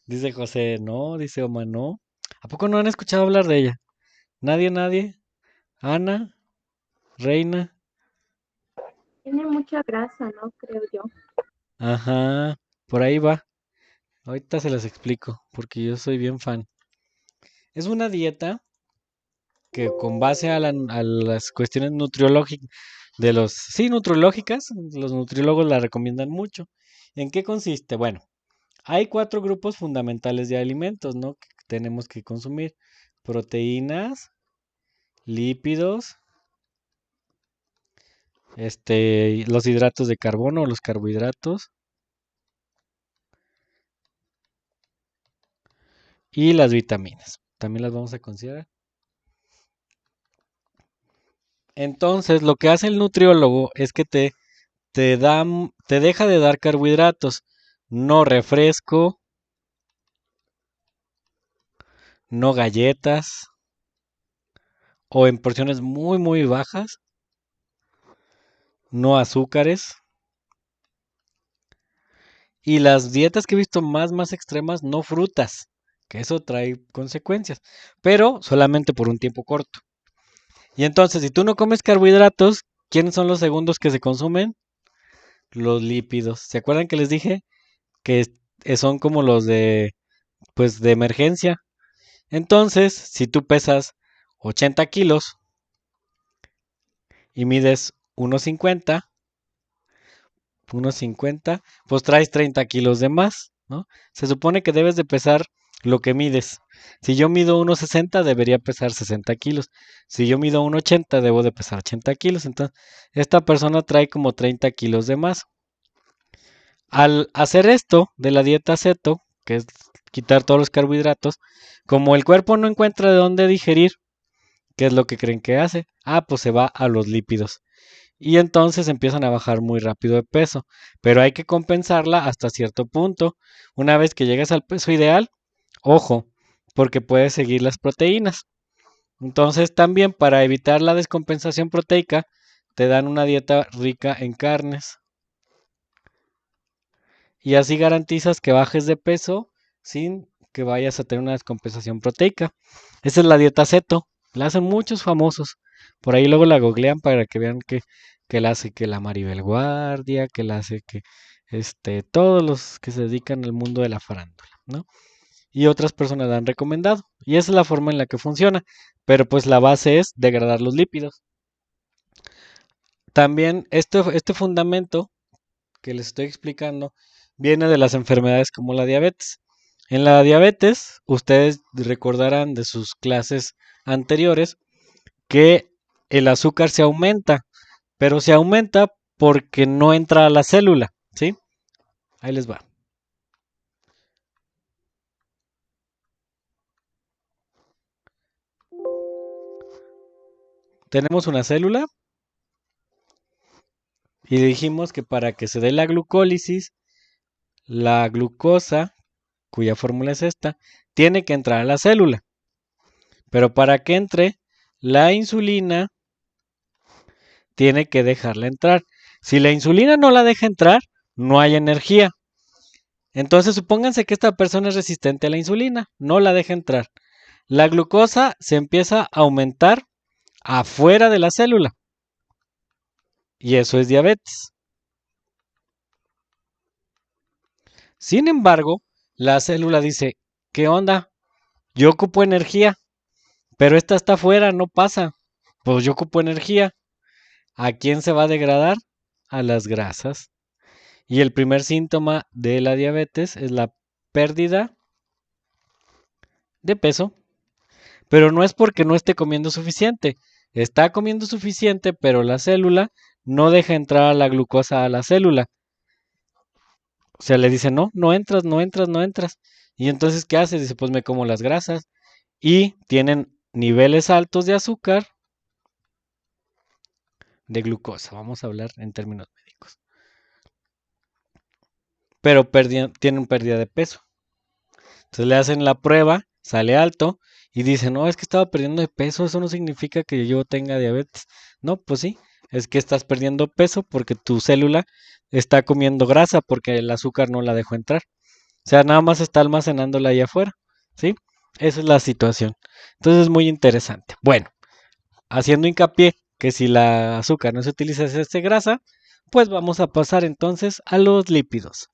Dice José, no, dice Oma, no. ¿A poco no han escuchado hablar de ella? Nadie, nadie. Ana, Reina. Tiene mucha grasa, ¿no? Creo yo. Ajá, por ahí va. Ahorita se las explico, porque yo soy bien fan. Es una dieta que con base a las cuestiones nutriológicas, sí, nutriológicas, los nutriólogos la recomiendan mucho. ¿En qué consiste? Bueno, hay 4 grupos fundamentales de alimentos, ¿no? Que tenemos que consumir. Proteínas, lípidos, los hidratos de carbono, los carbohidratos, y las vitaminas. También las vamos a considerar. Entonces, lo que hace el nutriólogo es que te deja de dar carbohidratos, no refresco, no galletas o en porciones muy muy bajas, no azúcares. Y las dietas que he visto más extremas, no frutas, que eso trae consecuencias, pero solamente por un tiempo corto. Y entonces, si tú no comes carbohidratos, ¿quiénes son los segundos que se consumen? Los lípidos. ¿Se acuerdan que les dije que son como los pues, de emergencia? Entonces, si tú pesas 80 kilos y mides 1,50, pues traes 30 kilos de más, ¿no? Se supone que debes de pesar lo que mides. Si yo mido 1,60, debería pesar 60 kilos. Si yo mido 1,80, debo de pesar 80 kilos. Entonces, esta persona trae como 30 kilos de más. Al hacer esto de la dieta ceto, que es quitar todos los carbohidratos, como el cuerpo no encuentra de dónde digerir, ¿qué es lo que creen que hace? Ah, pues se va a los lípidos. Y entonces empiezan a bajar muy rápido de peso, pero hay que compensarla hasta cierto punto. Una vez que llegas al peso ideal, ojo, porque puedes seguir las proteínas. Entonces también para evitar la descompensación proteica, te dan una dieta rica en carnes. Y así garantizas que bajes de peso sin que vayas a tener una descompensación proteica. Esa es la dieta ceto. La hacen muchos famosos. Por ahí luego la googlean para que vean que la hace que la Maribel Guardia, que la hace que todos los que se dedican al mundo de la farándula, ¿no? Y otras personas la han recomendado. Y esa es la forma en la que funciona. Pero pues la base es degradar los lípidos. También este fundamento que les estoy explicando viene de las enfermedades como la diabetes. En la diabetes, ustedes recordarán de sus clases anteriores que el azúcar se aumenta, pero se aumenta porque no entra a la célula, ¿sí? Ahí les va. Tenemos una célula y dijimos que para que se dé la glucólisis, la glucosa, cuya fórmula es esta, tiene que entrar a la célula. Pero para que entre, la insulina tiene que dejarla entrar. Si la insulina no la deja entrar, no hay energía. Entonces supónganse que esta persona es resistente a la insulina, no la deja entrar. La glucosa se empieza a aumentar afuera de la célula y eso es diabetes. Sin embargo, la célula dice, ¿qué onda? Yo ocupo energía, pero esta está afuera, no pasa. Pues yo ocupo energía. ¿A quién se va a degradar? A las grasas. Y el primer síntoma de la diabetes es la pérdida de peso, pero no es porque no esté comiendo suficiente. Está comiendo suficiente, pero la célula no deja entrar a la glucosa a la célula. O sea, le dice, no, no entras, no entras, no entras. Y entonces, ¿qué hace? Dice, pues me como las grasas. Y tienen niveles altos de azúcar, de glucosa. Vamos a hablar en términos médicos. Pero tienen pérdida de peso. Entonces le hacen la prueba, sale alto y dicen, no, es que estaba perdiendo de peso, eso no significa que yo tenga diabetes. No, pues sí, es que estás perdiendo peso porque tu célula está comiendo grasa porque el azúcar no la dejó entrar. O sea, nada más está almacenándola ahí afuera, ¿sí? Esa es la situación. Entonces es muy interesante. Bueno, haciendo hincapié que si la azúcar no se utiliza, se hace grasa, pues vamos a pasar entonces a los lípidos.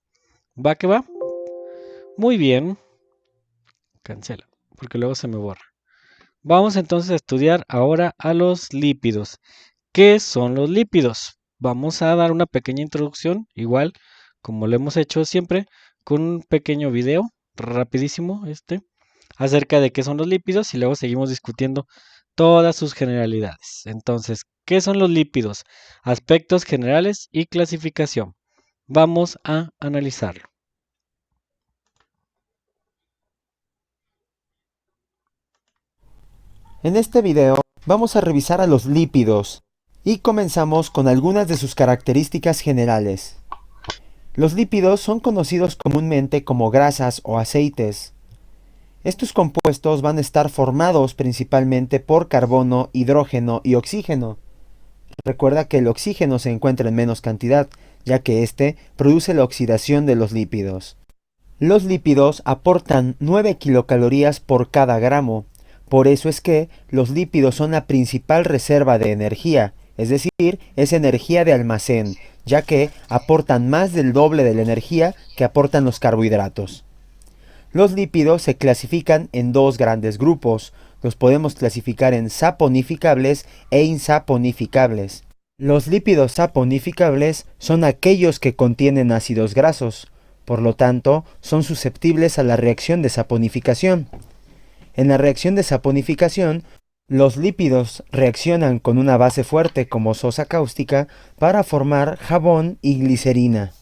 ¿Va que va? Muy bien. Cancela, porque luego se me borra. Vamos entonces a estudiar ahora a los lípidos. ¿Qué son los lípidos? Vamos a dar una pequeña introducción, igual como lo hemos hecho siempre, con un pequeño video rapidísimo acerca de qué son los lípidos y luego seguimos discutiendo todas sus generalidades. Entonces, ¿qué son los lípidos? Aspectos generales y clasificación. Vamos a analizarlo. En este video vamos a revisar a los lípidos y comenzamos con algunas de sus características generales. Los lípidos son conocidos comúnmente como grasas o aceites. Estos compuestos van a estar formados principalmente por carbono, hidrógeno y oxígeno. Recuerda que el oxígeno se encuentra en menos cantidad, ya que este produce la oxidación de los lípidos. Los lípidos aportan 9 kilocalorías por cada gramo. Por eso es que los lípidos son la principal reserva de energía, es decir, es energía de almacén, ya que aportan más del doble de la energía que aportan los carbohidratos. Los lípidos se clasifican en dos grandes grupos. Los podemos clasificar en saponificables e insaponificables. Los lípidos saponificables son aquellos que contienen ácidos grasos, por lo tanto, son susceptibles a la reacción de saponificación. En la reacción de saponificación, los lípidos reaccionan con una base fuerte como sosa cáustica para formar jabón y glicerina,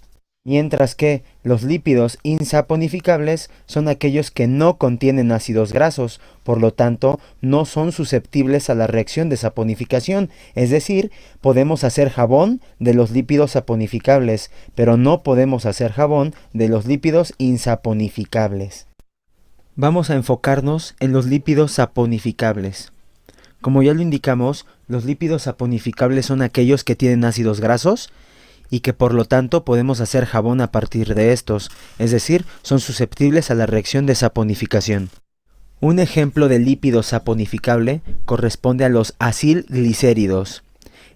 mientras que los lípidos insaponificables son aquellos que no contienen ácidos grasos, por lo tanto no son susceptibles a la reacción de saponificación, es decir, podemos hacer jabón de los lípidos saponificables, pero no podemos hacer jabón de los lípidos insaponificables. Vamos a enfocarnos en los lípidos saponificables. Como ya lo indicamos, los lípidos saponificables son aquellos que tienen ácidos grasos y que por lo tanto podemos hacer jabón a partir de estos, es decir, son susceptibles a la reacción de saponificación. Un ejemplo de lípido saponificable corresponde a los acilglicéridos.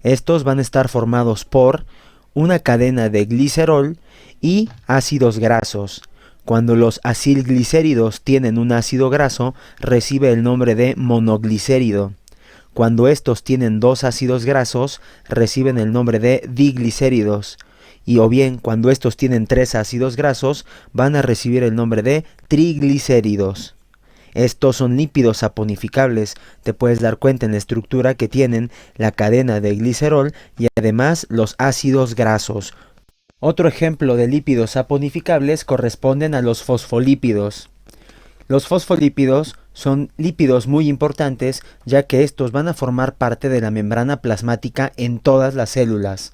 Estos van a estar formados por una cadena de glicerol y ácidos grasos. Cuando los acilglicéridos tienen un ácido graso, recibe el nombre de monoglicérido. Cuando estos tienen dos ácidos grasos, reciben el nombre de diglicéridos. Y o bien, cuando estos tienen tres ácidos grasos, van a recibir el nombre de triglicéridos. Estos son lípidos saponificables. Te puedes dar cuenta en la estructura que tienen la cadena de glicerol y además los ácidos grasos. Otro ejemplo de lípidos saponificables corresponden a los fosfolípidos. Los fosfolípidos son lípidos muy importantes, ya que estos van a formar parte de la membrana plasmática en todas las células.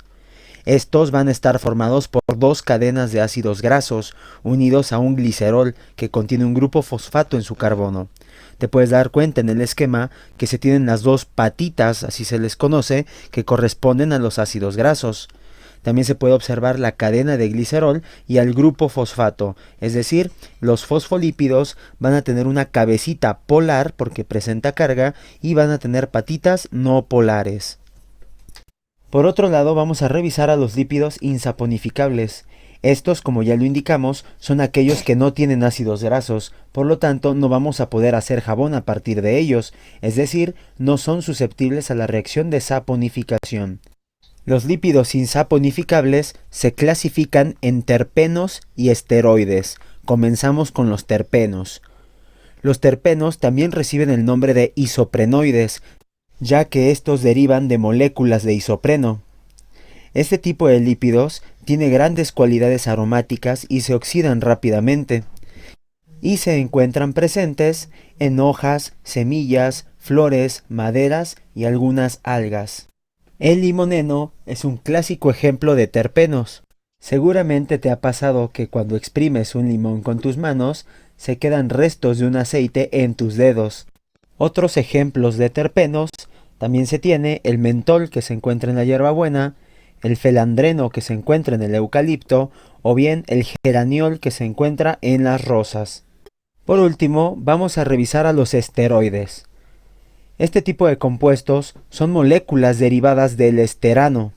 Estos van a estar formados por dos cadenas de ácidos grasos unidos a un glicerol que contiene un grupo fosfato en su carbono. Te puedes dar cuenta en el esquema que se tienen las dos patitas, así se les conoce, que corresponden a los ácidos grasos. También se puede observar la cadena de glicerol y al grupo fosfato, es decir, los fosfolípidos van a tener una cabecita polar porque presenta carga y van a tener patitas no polares. Por otro lado, vamos a revisar a los lípidos insaponificables. Estos, como ya lo indicamos, son aquellos que no tienen ácidos grasos, por lo tanto no vamos a poder hacer jabón a partir de ellos, es decir, no son susceptibles a la reacción de saponificación. Los lípidos insaponificables se clasifican en terpenos y esteroides. Comenzamos con los terpenos. Los terpenos también reciben el nombre de isoprenoides, ya que estos derivan de moléculas de isopreno. Este tipo de lípidos tiene grandes cualidades aromáticas y se oxidan rápidamente, y se encuentran presentes en hojas, semillas, flores, maderas y algunas algas. El limoneno es un clásico ejemplo de terpenos. Seguramente te ha pasado que cuando exprimes un limón con tus manos, se quedan restos de un aceite en tus dedos. Otros ejemplos de terpenos también se tiene el mentol que se encuentra en la hierbabuena, el felandreno que se encuentra en el eucalipto o bien el geraniol que se encuentra en las rosas. Por último, vamos a revisar a los esteroides. Este tipo de compuestos son moléculas derivadas del esterano,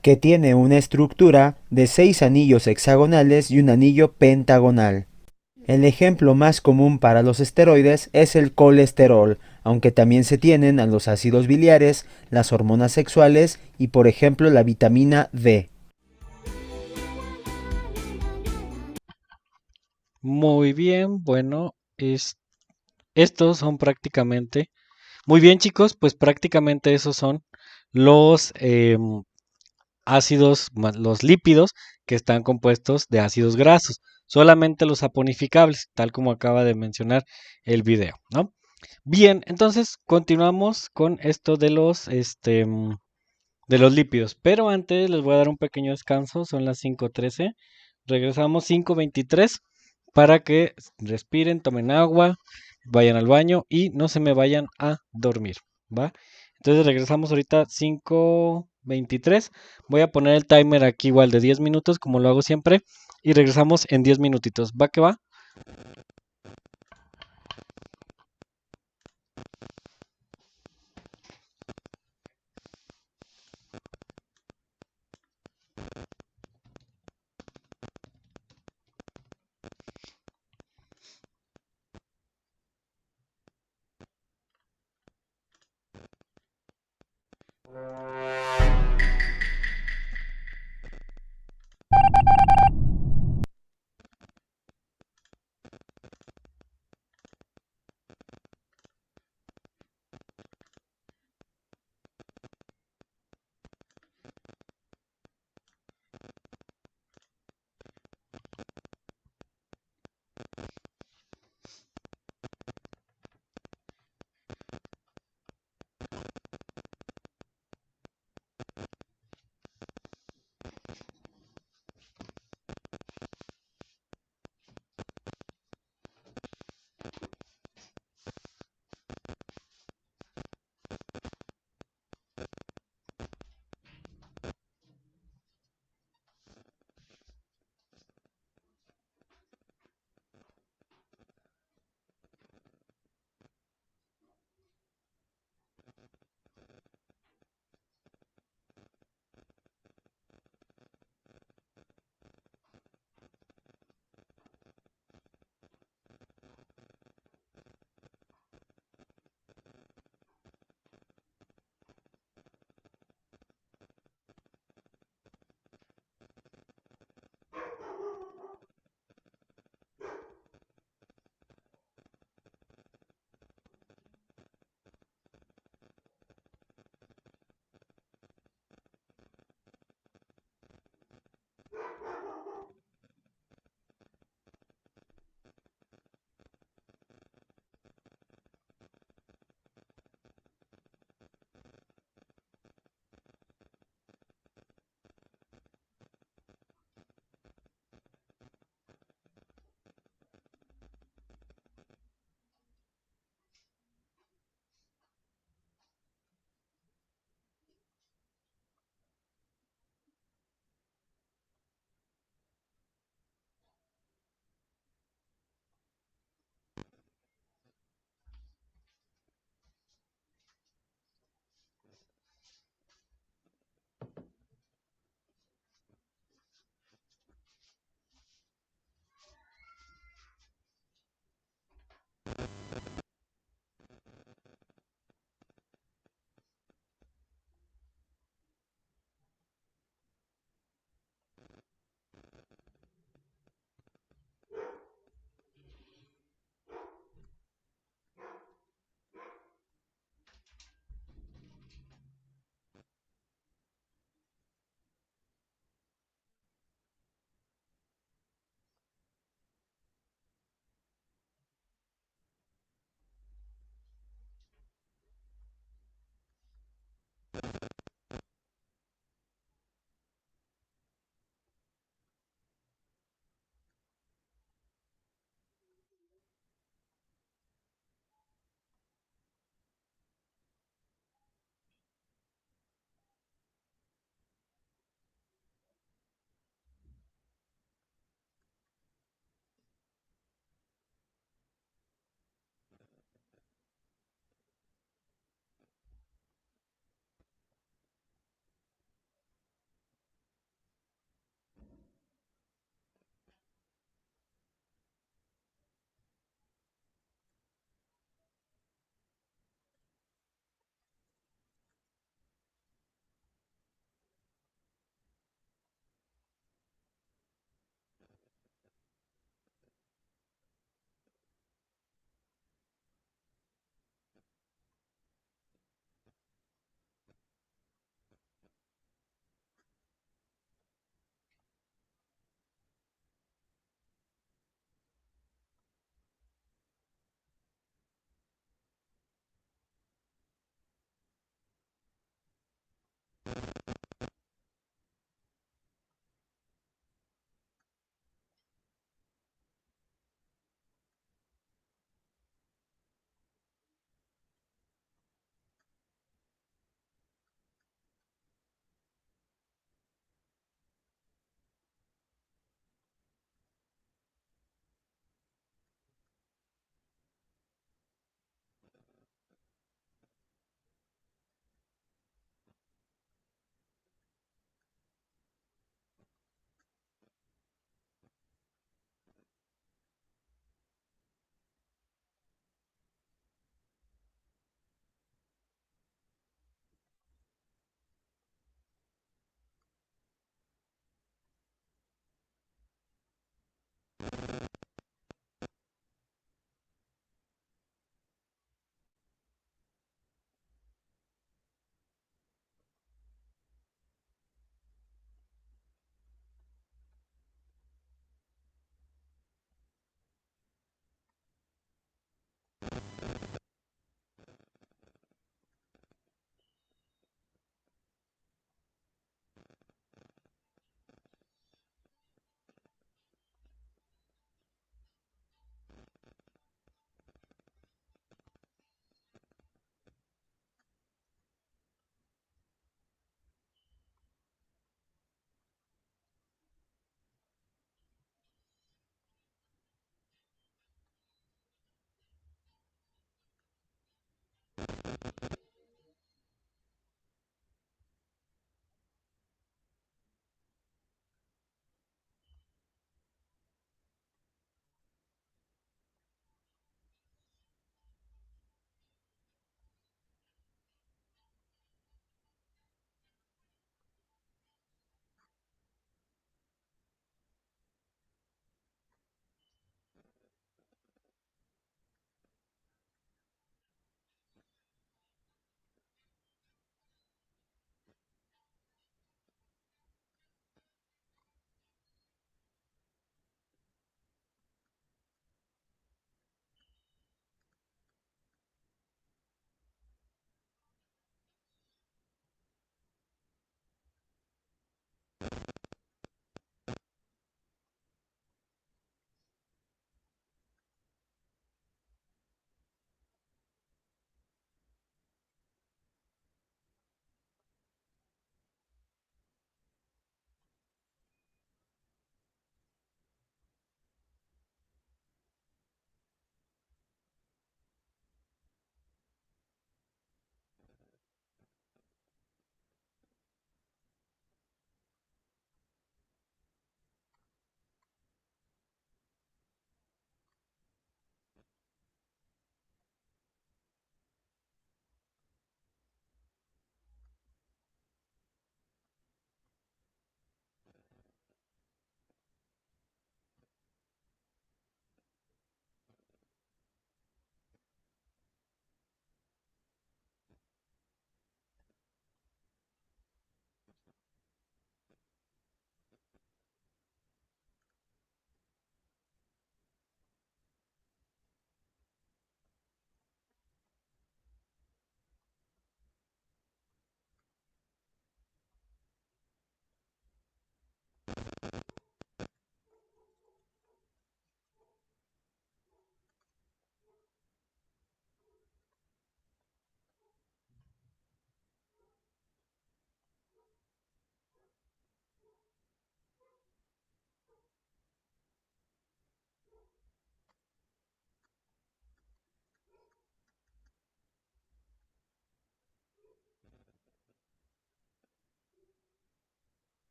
que tiene una estructura de 6 anillos hexagonales y un anillo pentagonal. El ejemplo más común para los esteroides es el colesterol, aunque también se tienen a los ácidos biliares, las hormonas sexuales y por ejemplo la vitamina D. Muy bien, bueno, estos son prácticamente... Muy bien, chicos, pues prácticamente esos son los ácidos, los lípidos que están compuestos de ácidos grasos. Solamente los saponificables, tal como acaba de mencionar el video, ¿no? Bien, entonces continuamos con esto de los lípidos, pero antes les voy a dar un pequeño descanso, son las 5:13, regresamos 5:23 para que respiren, tomen agua, vayan al baño y no se me vayan a dormir, ¿va? Entonces regresamos ahorita 5:23, voy a poner el timer aquí igual de 10 minutos como lo hago siempre y regresamos en 10 minutitos, ¿va que va?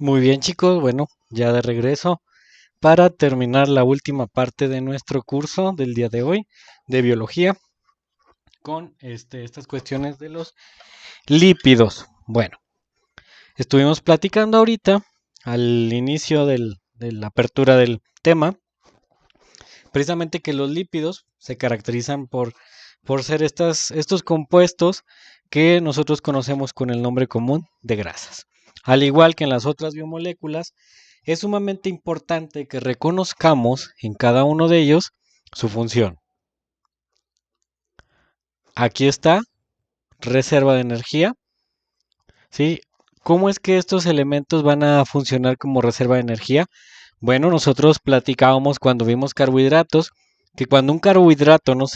Muy bien, chicos, bueno, ya de regreso para terminar la última parte de nuestro curso del día de hoy de biología con estas cuestiones de los lípidos. Bueno, estuvimos platicando ahorita al inicio de la apertura del tema, precisamente que los lípidos se caracterizan por ser estos compuestos que nosotros conocemos con el nombre común de grasas. Al igual que en las otras biomoléculas, es sumamente importante que reconozcamos en cada uno de ellos su función. Aquí está, reserva de energía. ¿Sí? ¿Cómo es que estos elementos van a funcionar como reserva de energía? Bueno, nosotros platicábamos cuando vimos carbohidratos que cuando un carbohidrato no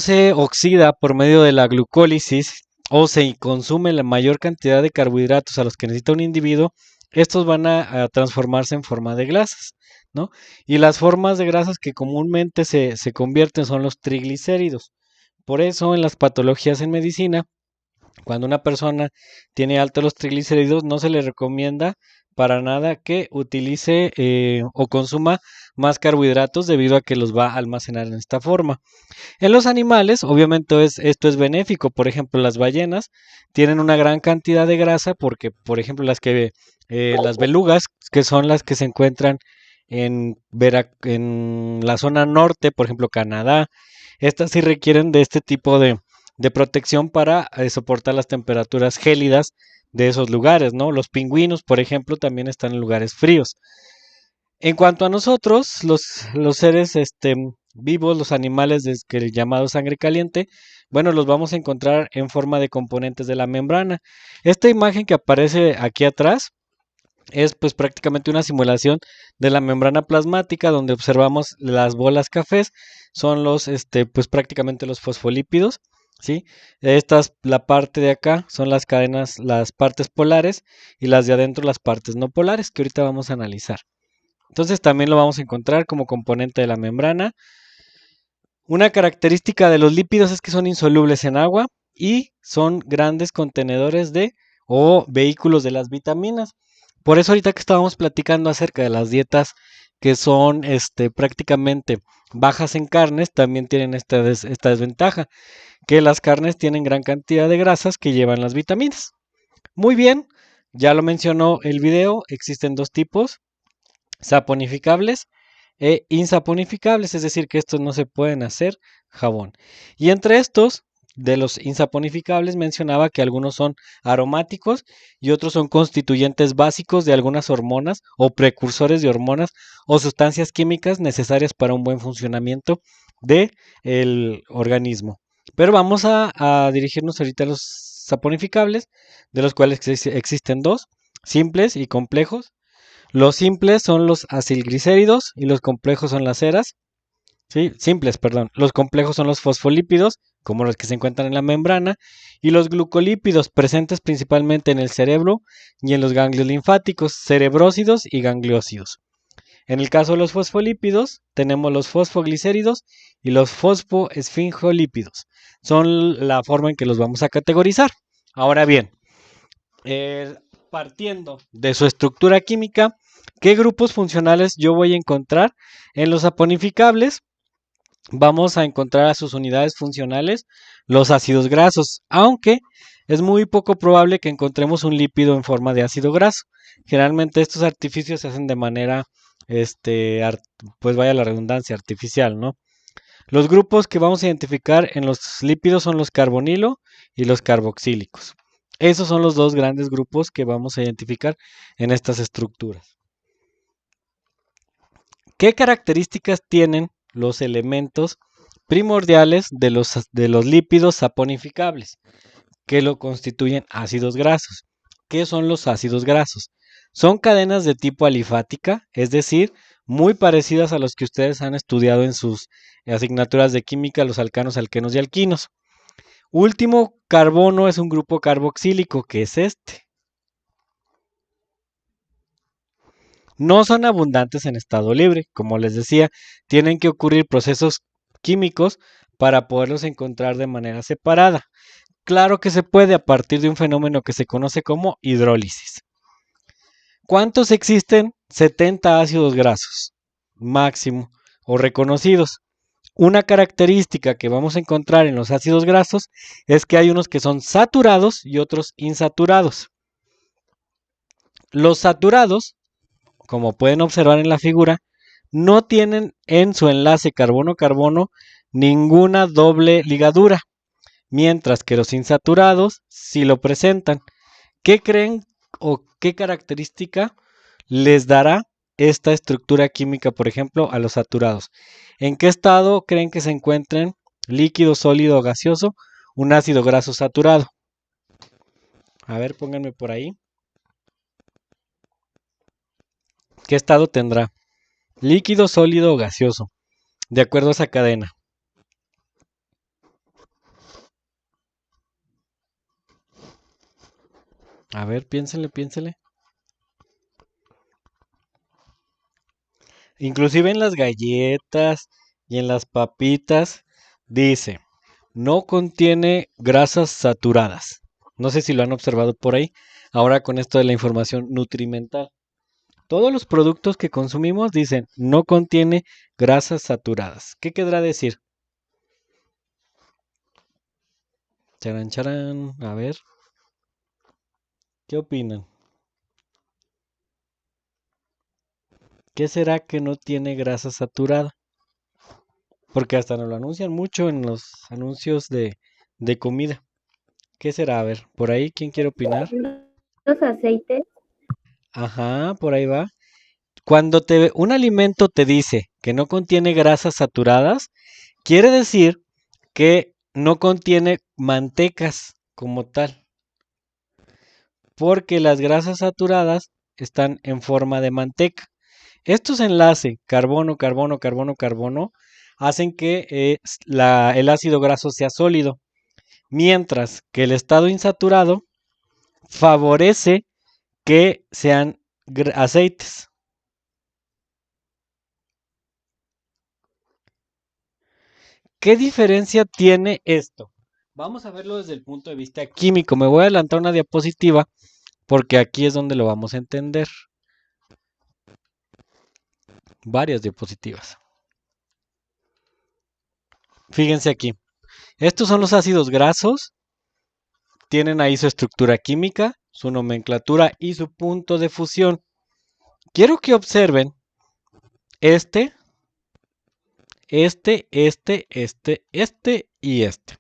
se oxida por medio de la glucólisis o se consume la mayor cantidad de carbohidratos a los que necesita un individuo, estos van a transformarse en forma de grasas, ¿no? Y las formas de grasas que comúnmente se convierten son los triglicéridos. Por eso en las patologías en medicina, cuando una persona tiene altos los triglicéridos, no se le recomienda para nada que utilice o consuma más carbohidratos debido a que los va a almacenar en esta forma. En los animales, obviamente esto es benéfico. Por ejemplo, las ballenas tienen una gran cantidad de grasa porque, por ejemplo, las belugas, que son las que se encuentran en la zona norte, por ejemplo, Canadá, estas sí requieren de este tipo de protección para soportar las temperaturas gélidas de esos lugares, ¿no? Los pingüinos, por ejemplo, también están en lugares fríos. En cuanto a nosotros, los seres vivos, los animales llamados sangre caliente, bueno, los vamos a encontrar en forma de componentes de la membrana. Esta imagen que aparece aquí atrás es pues prácticamente una simulación de la membrana plasmática donde observamos las bolas cafés, son pues prácticamente los fosfolípidos, ¿sí? La parte de acá son las cadenas, las partes polares y las de adentro las partes no polares que ahorita vamos a analizar. Entonces también lo vamos a encontrar como componente de la membrana. Una característica de los lípidos es que son insolubles en agua y son grandes contenedores o vehículos de las vitaminas. Por eso ahorita que estábamos platicando acerca de las dietas que son prácticamente bajas en carnes, también tienen esta desventaja, que las carnes tienen gran cantidad de grasas que llevan las vitaminas. Muy bien, ya lo mencionó el video, existen dos tipos, saponificables e insaponificables, es decir, que estos no se pueden hacer jabón. Y entre estos, de los insaponificables, mencionaba que algunos son aromáticos y otros son constituyentes básicos de algunas hormonas o precursores de hormonas o sustancias químicas necesarias para un buen funcionamiento del organismo. Pero vamos a dirigirnos ahorita a los saponificables, de los cuales existen dos, simples y complejos. Los simples son los acilglicéridos y los complejos son las ceras. Sí, simples, perdón. Los complejos son los fosfolípidos, como los que se encuentran en la membrana, y los glucolípidos presentes principalmente en el cerebro y en los ganglios linfáticos, cerebrósidos y gangliósidos. En el caso de los fosfolípidos, tenemos los fosfoglicéridos y los fosfoesfingolípidos. Son la forma en que los vamos a categorizar. Ahora bien, partiendo de su estructura química, ¿qué grupos funcionales yo voy a encontrar? En los saponificables vamos a encontrar a sus unidades funcionales los ácidos grasos, aunque es muy poco probable que encontremos un lípido en forma de ácido graso. Generalmente estos artificios se hacen de manera, pues vaya la redundancia, artificial, ¿no? Los grupos que vamos a identificar en los lípidos son los carbonilo y los carboxílicos. Esos son los dos grandes grupos que vamos a identificar en estas estructuras. ¿Qué características tienen los elementos primordiales de los lípidos saponificables que lo constituyen ácidos grasos? ¿Qué son los ácidos grasos? Son cadenas de tipo alifática, es decir, muy parecidas a los que ustedes han estudiado en sus asignaturas de química, los alcanos, alquenos y alquinos. Último carbono es un grupo carboxílico, que es este. No son abundantes en estado libre, como les decía, tienen que ocurrir procesos químicos para poderlos encontrar de manera separada. Claro que se puede a partir de un fenómeno que se conoce como hidrólisis. ¿Cuántos existen? 70 ácidos grasos máximo o reconocidos. Una característica que vamos a encontrar en los ácidos grasos es que hay unos que son saturados y otros insaturados. Los saturados, como pueden observar en la figura, no tienen en su enlace carbono-carbono ninguna doble ligadura, mientras que los insaturados sí lo presentan. ¿Qué creen o qué característica les dará esta estructura química, por ejemplo, a los saturados? ¿En qué estado creen que se encuentren líquido, sólido o gaseoso un ácido graso saturado? A ver, pónganme por ahí. ¿Qué estado tendrá? Líquido, sólido o gaseoso, de acuerdo a esa cadena. A ver, piénsenle. Inclusive en las galletas y en las papitas dice, no contiene grasas saturadas. No sé si lo han observado por ahí. Ahora con esto de la información nutrimental. Todos los productos que consumimos dicen, no contiene grasas saturadas. ¿Qué querrá decir? Charan, charan. A ver. ¿Qué opinan? ¿Qué será que no tiene grasa saturada? Porque hasta nos lo anuncian mucho en los anuncios de comida. ¿Qué será? A ver, por ahí, ¿quién quiere opinar? Los aceites. Ajá, por ahí va. Cuando un alimento te dice que no contiene grasas saturadas, quiere decir que no contiene mantecas como tal, porque las grasas saturadas están en forma de manteca. Estos enlaces carbono, carbono, carbono, carbono hacen que el ácido graso sea sólido, mientras que el estado insaturado favorece que sean aceites. ¿Qué diferencia tiene esto? Vamos a verlo desde el punto de vista químico. Me voy a adelantar una diapositiva porque aquí es donde lo vamos a entender. Varias diapositivas. Fíjense aquí. Estos son los ácidos grasos. Tienen ahí su estructura química, su nomenclatura y su punto de fusión. Quiero que observen este y este.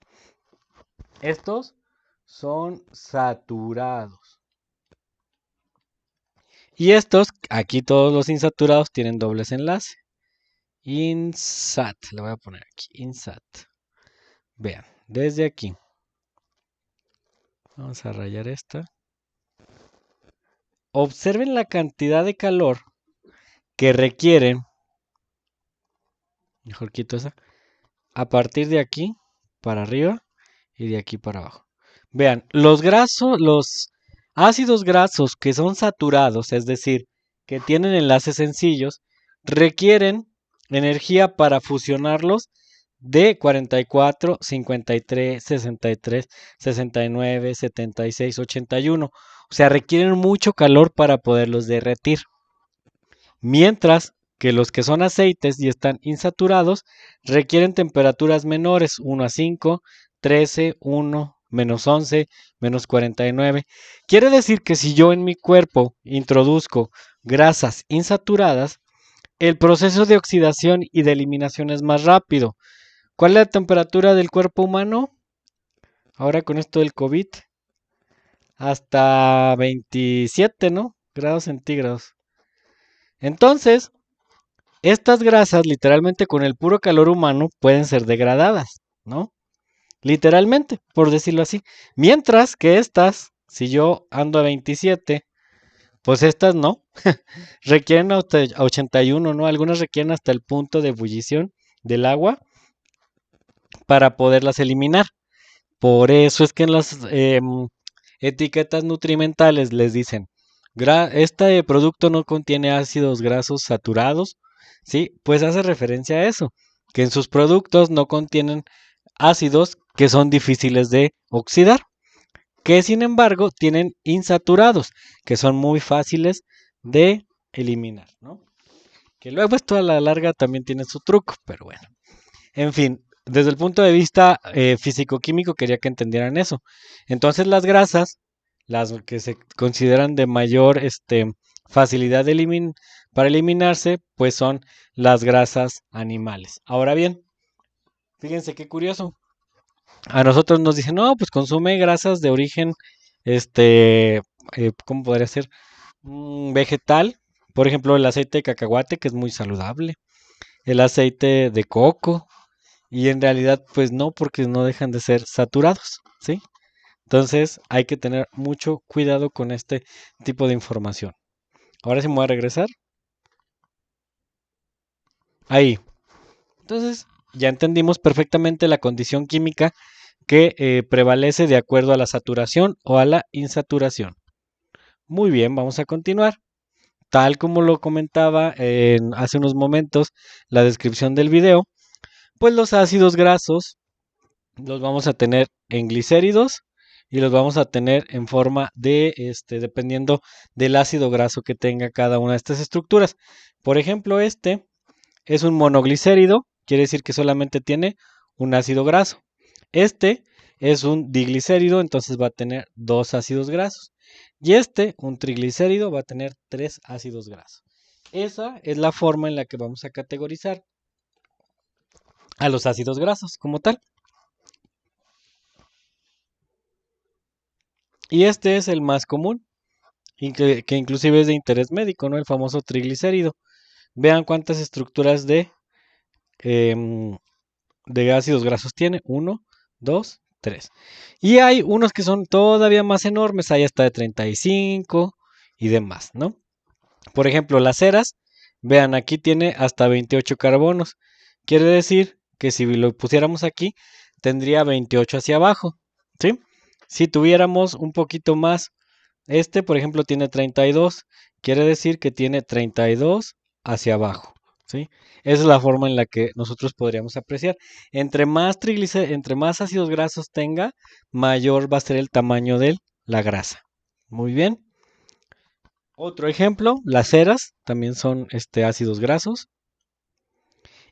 Estos son saturados. Y estos, aquí todos los insaturados tienen dobles enlaces. Insat, le voy a poner aquí, insat. Vean, desde aquí. Vamos a rayar esta. Observen la cantidad de calor que requieren. Mejor quito esa. A partir de aquí para arriba y de aquí para abajo. Vean, los ácidos grasos que son saturados, es decir, que tienen enlaces sencillos, requieren energía para fusionarlos de 44, 53, 63, 69, 76, 81. O sea, requieren mucho calor para poderlos derretir. Mientras que los que son aceites y están insaturados requieren temperaturas menores, 1 a 5, 13, 1, menos 11, menos 49. Quiere decir que si yo en mi cuerpo introduzco grasas insaturadas, el proceso de oxidación y de eliminación es más rápido. ¿Cuál es la temperatura del cuerpo humano? Ahora con esto del COVID, hasta 27, ¿no? Grados centígrados. Entonces, estas grasas, literalmente con el puro calor humano, pueden ser degradadas, ¿no? Literalmente, por decirlo así. Mientras que estas, si yo ando a 27, pues estas no. Requieren hasta 81, ¿no? Algunas requieren hasta el punto de ebullición del agua para poderlas eliminar. Por eso es que en las etiquetas nutrimentales les dicen, este producto no contiene ácidos grasos saturados, ¿sí? Pues hace referencia a eso, que en sus productos no contienen ácidos que son difíciles de oxidar, que sin embargo tienen insaturados, que son muy fáciles de eliminar, ¿no? Que luego esto a la larga también tiene su truco, pero bueno. En fin, desde el punto de vista físico-químico quería que entendieran eso. Entonces las grasas, las que se consideran de mayor facilidad para eliminarse, pues son las grasas animales. Ahora bien, fíjense qué curioso. A nosotros nos dicen, no, pues consume grasas de origen, ¿cómo podría ser? Vegetal. Por ejemplo, el aceite de cacahuate, que es muy saludable. El aceite de coco. Y en realidad, pues no, porque no dejan de ser saturados, ¿sí? Entonces hay que tener mucho cuidado con este tipo de información. Ahora sí me voy a regresar. Ahí. Entonces ya entendimos perfectamente la condición química que prevalece de acuerdo a la saturación o a la insaturación. Muy bien, vamos a continuar. Tal como lo comentaba hace unos momentos la descripción del video, pues los ácidos grasos los vamos a tener en glicéridos y los vamos a tener en forma de, dependiendo del ácido graso que tenga cada una de estas estructuras. Por ejemplo, este es un monoglicérido, quiere decir que solamente tiene un ácido graso. Este es un diglicérido, entonces va a tener 2 ácidos grasos. Y este, un triglicérido, va a tener 3 ácidos grasos. Esa es la forma en la que vamos a categorizar a los ácidos grasos como tal. Y este es el más común, y que inclusive es de interés médico, ¿no? El famoso triglicérido. Vean cuántas estructuras de ácidos grasos tiene. 1, 2, 3. Y hay unos que son todavía más enormes, hay hasta de 35 y demás, ¿no? Por ejemplo, las ceras, vean, aquí tiene hasta 28 carbonos. Quiere decir que si lo pusiéramos aquí, tendría 28 hacia abajo, ¿sí? Si tuviéramos un poquito más, por ejemplo, tiene 32, quiere decir que tiene 32 hacia abajo, ¿sí? Esa es la forma en la que nosotros podríamos apreciar. Entre más ácidos grasos tenga, mayor va a ser el tamaño de la grasa. Muy bien. Otro ejemplo, las ceras también son ácidos grasos.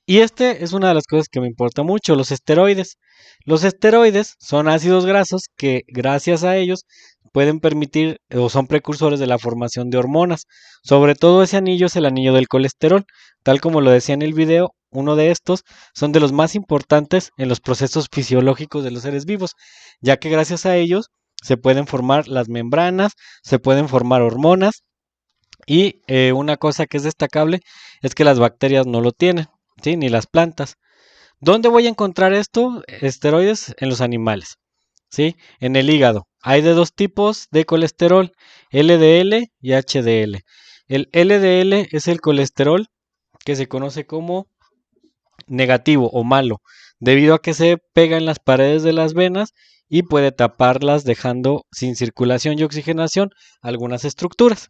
Y es una de las cosas que me importa mucho, los esteroides. Los esteroides son ácidos grasos que gracias a ellos pueden permitir o son precursores de la formación de hormonas. Sobre todo ese anillo es el anillo del colesterol. Tal como lo decía en el video, uno de estos son de los más importantes en los procesos fisiológicos de los seres vivos, ya que gracias a ellos se pueden formar las membranas, se pueden formar hormonas y una cosa que es destacable es que las bacterias no lo tienen, ¿sí? Ni las plantas. ¿Dónde voy a encontrar esto? Esteroides en los animales, ¿sí? En el hígado. Hay de 2 tipos de colesterol, LDL y HDL. El LDL es el colesterol que se conoce como negativo o malo, debido a que se pega en las paredes de las venas y puede taparlas dejando sin circulación y oxigenación algunas estructuras.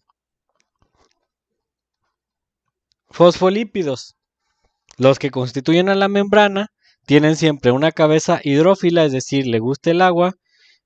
Fosfolípidos. Los que constituyen a la membrana tienen siempre una cabeza hidrófila, es decir, le gusta el agua,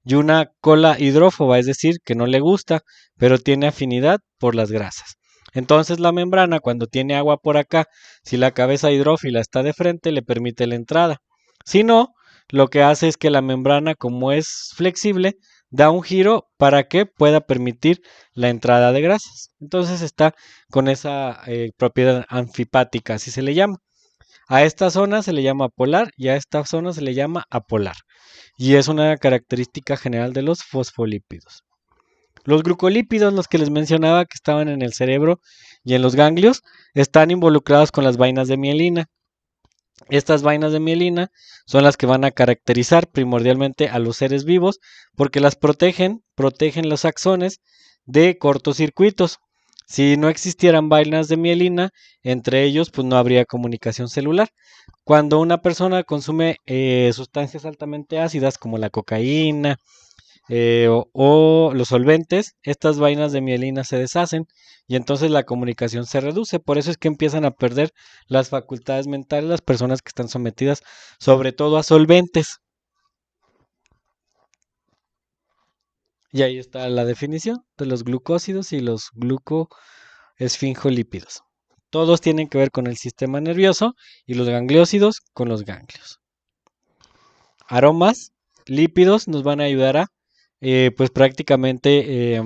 y una cola hidrófoba, es decir, que no le gusta, pero tiene afinidad por las grasas. Entonces la membrana, cuando tiene agua por acá, si la cabeza hidrófila está de frente, le permite la entrada. Si no, lo que hace es que la membrana, como es flexible, da un giro para que pueda permitir la entrada de grasas. Entonces está con esa propiedad anfipática, así se le llama. A esta zona se le llama polar y a esta zona se le llama apolar. Y es una característica general de los fosfolípidos. Los glucolípidos, los que les mencionaba que estaban en el cerebro y en los ganglios, están involucrados con las vainas de mielina. Estas vainas de mielina son las que van a caracterizar primordialmente a los seres vivos porque las protegen los axones de cortocircuitos. Si no existieran vainas de mielina, entre ellos pues no habría comunicación celular. Cuando una persona consume sustancias altamente ácidas como la cocaína o los solventes, estas vainas de mielina se deshacen y entonces la comunicación se reduce. Por eso es que empiezan a perder las facultades mentales las personas que están sometidas sobre todo a solventes. Y ahí está la definición de los glucósidos y los glucoesfingolípidos. Todos tienen que ver con el sistema nervioso y los gangliósidos con los ganglios. Aromas, lípidos nos van a ayudar a, pues prácticamente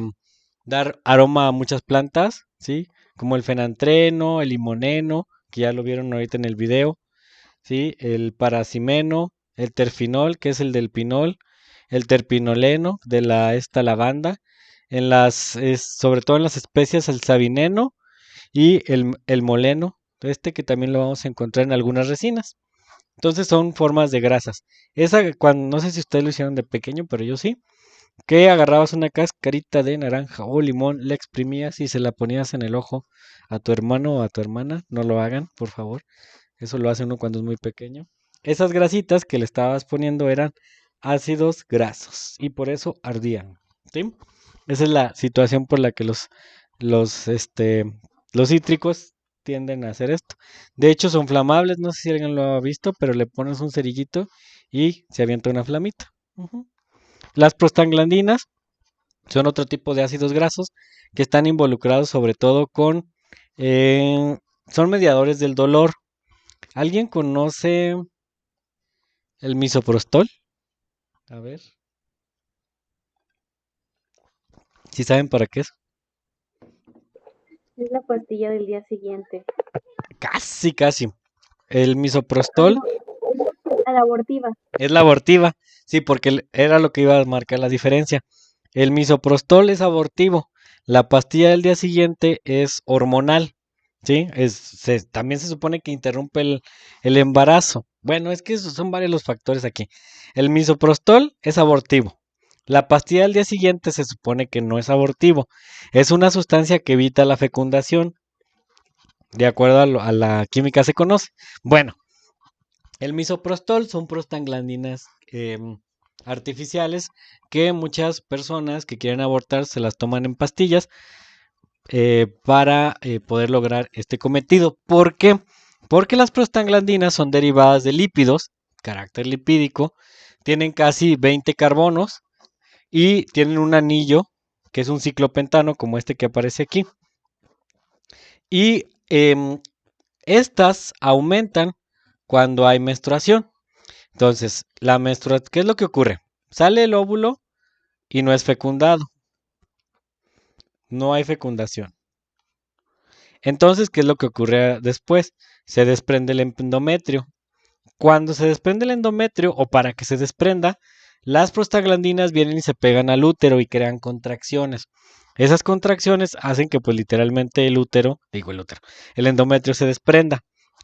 dar aroma a muchas plantas, ¿sí? Como el fenantreno, el limoneno, que ya lo vieron ahorita en el video, ¿sí? El paracimeno, el terfinol, que es el del pinol, el terpinoleno de esta lavanda, sobre todo en las especias el sabineno y el moleno, que también lo vamos a encontrar en algunas resinas. Entonces son formas de grasas. No sé si ustedes lo hicieron de pequeño, pero yo sí, que agarrabas una cascarita de naranja o limón, la exprimías y se la ponías en el ojo a tu hermano o a tu hermana. No lo hagan, por favor. Eso lo hace uno cuando es muy pequeño. Esas grasitas que le estabas poniendo eran ácidos grasos y por eso ardían, ¿sí? Esa es la situación por la que los cítricos tienden a hacer esto. De hecho, son flamables, no sé si alguien lo ha visto, pero le pones un cerillito y se avienta una flamita. Las prostaglandinas son otro tipo de ácidos grasos que están involucrados sobre todo son mediadores del dolor. ¿Alguien conoce el misoprostol? A ver. ¿Sí saben para qué es? Es la pastilla del día siguiente. Casi, casi. El misoprostol La abortiva. es la abortiva. Sí, porque era lo que iba a marcar la diferencia. El misoprostol es abortivo. La pastilla del día siguiente es hormonal. ¿Sí? También se supone que interrumpe el embarazo. Bueno, es que esos son varios los factores aquí. El misoprostol es abortivo. La pastilla del día siguiente se supone que no es abortivo. Es una sustancia que evita la fecundación. De acuerdo a la química se conoce. Bueno, el misoprostol son prostaglandinas artificiales que muchas personas que quieren abortar se las toman en pastillas para poder lograr este cometido. ¿Por qué? Porque las prostaglandinas son derivadas de lípidos, carácter lipídico, tienen casi 20 carbonos y tienen un anillo que es un ciclopentano como este que aparece aquí. Y estas aumentan cuando hay menstruación. Entonces, ¿qué es lo que ocurre? Sale el óvulo y no es fecundado. No hay fecundación. Entonces, ¿qué es lo que ocurre después? Se desprende el endometrio. Cuando se desprende el endometrio, o para que se desprenda, las prostaglandinas vienen y se pegan al útero y crean contracciones. Esas contracciones hacen que, pues, literalmente el endometrio se desprenda.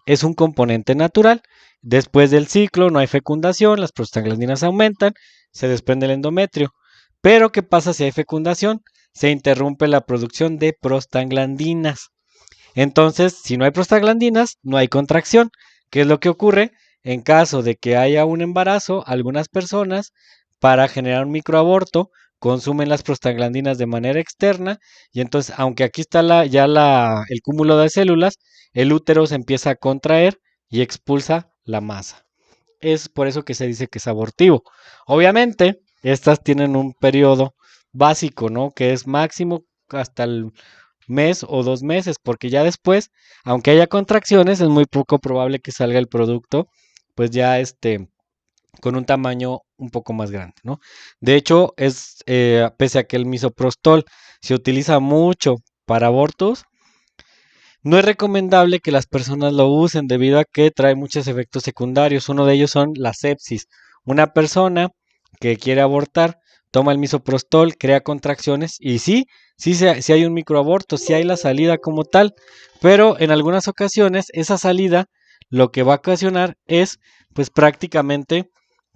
Es un componente natural. Después del ciclo no hay fecundación, las prostaglandinas aumentan, se desprende el endometrio. Pero, ¿qué pasa si hay fecundación? Se interrumpe la producción de prostaglandinas. Entonces, si no hay prostaglandinas, no hay contracción. ¿Qué es lo que ocurre? En caso de que haya un embarazo, algunas personas, para generar un microaborto, consumen las prostaglandinas de manera externa y entonces, aunque aquí está el cúmulo de células, el útero se empieza a contraer y expulsa la masa. Es por eso que se dice que es abortivo. Obviamente, estas tienen un periodo básico, ¿no? Que es máximo hasta el mes o 2 meses, porque ya después, aunque haya contracciones, es muy poco probable que salga el producto, pues ya con un tamaño un poco más grande, ¿no? De hecho, pese a que el misoprostol se utiliza mucho para abortos, no es recomendable que las personas lo usen debido a que trae muchos efectos secundarios. Uno de ellos son la sepsis. Una persona que quiere abortar toma el misoprostol, crea contracciones y sí hay un microaborto, sí hay la salida como tal, pero en algunas ocasiones esa salida lo que va a ocasionar es pues prácticamente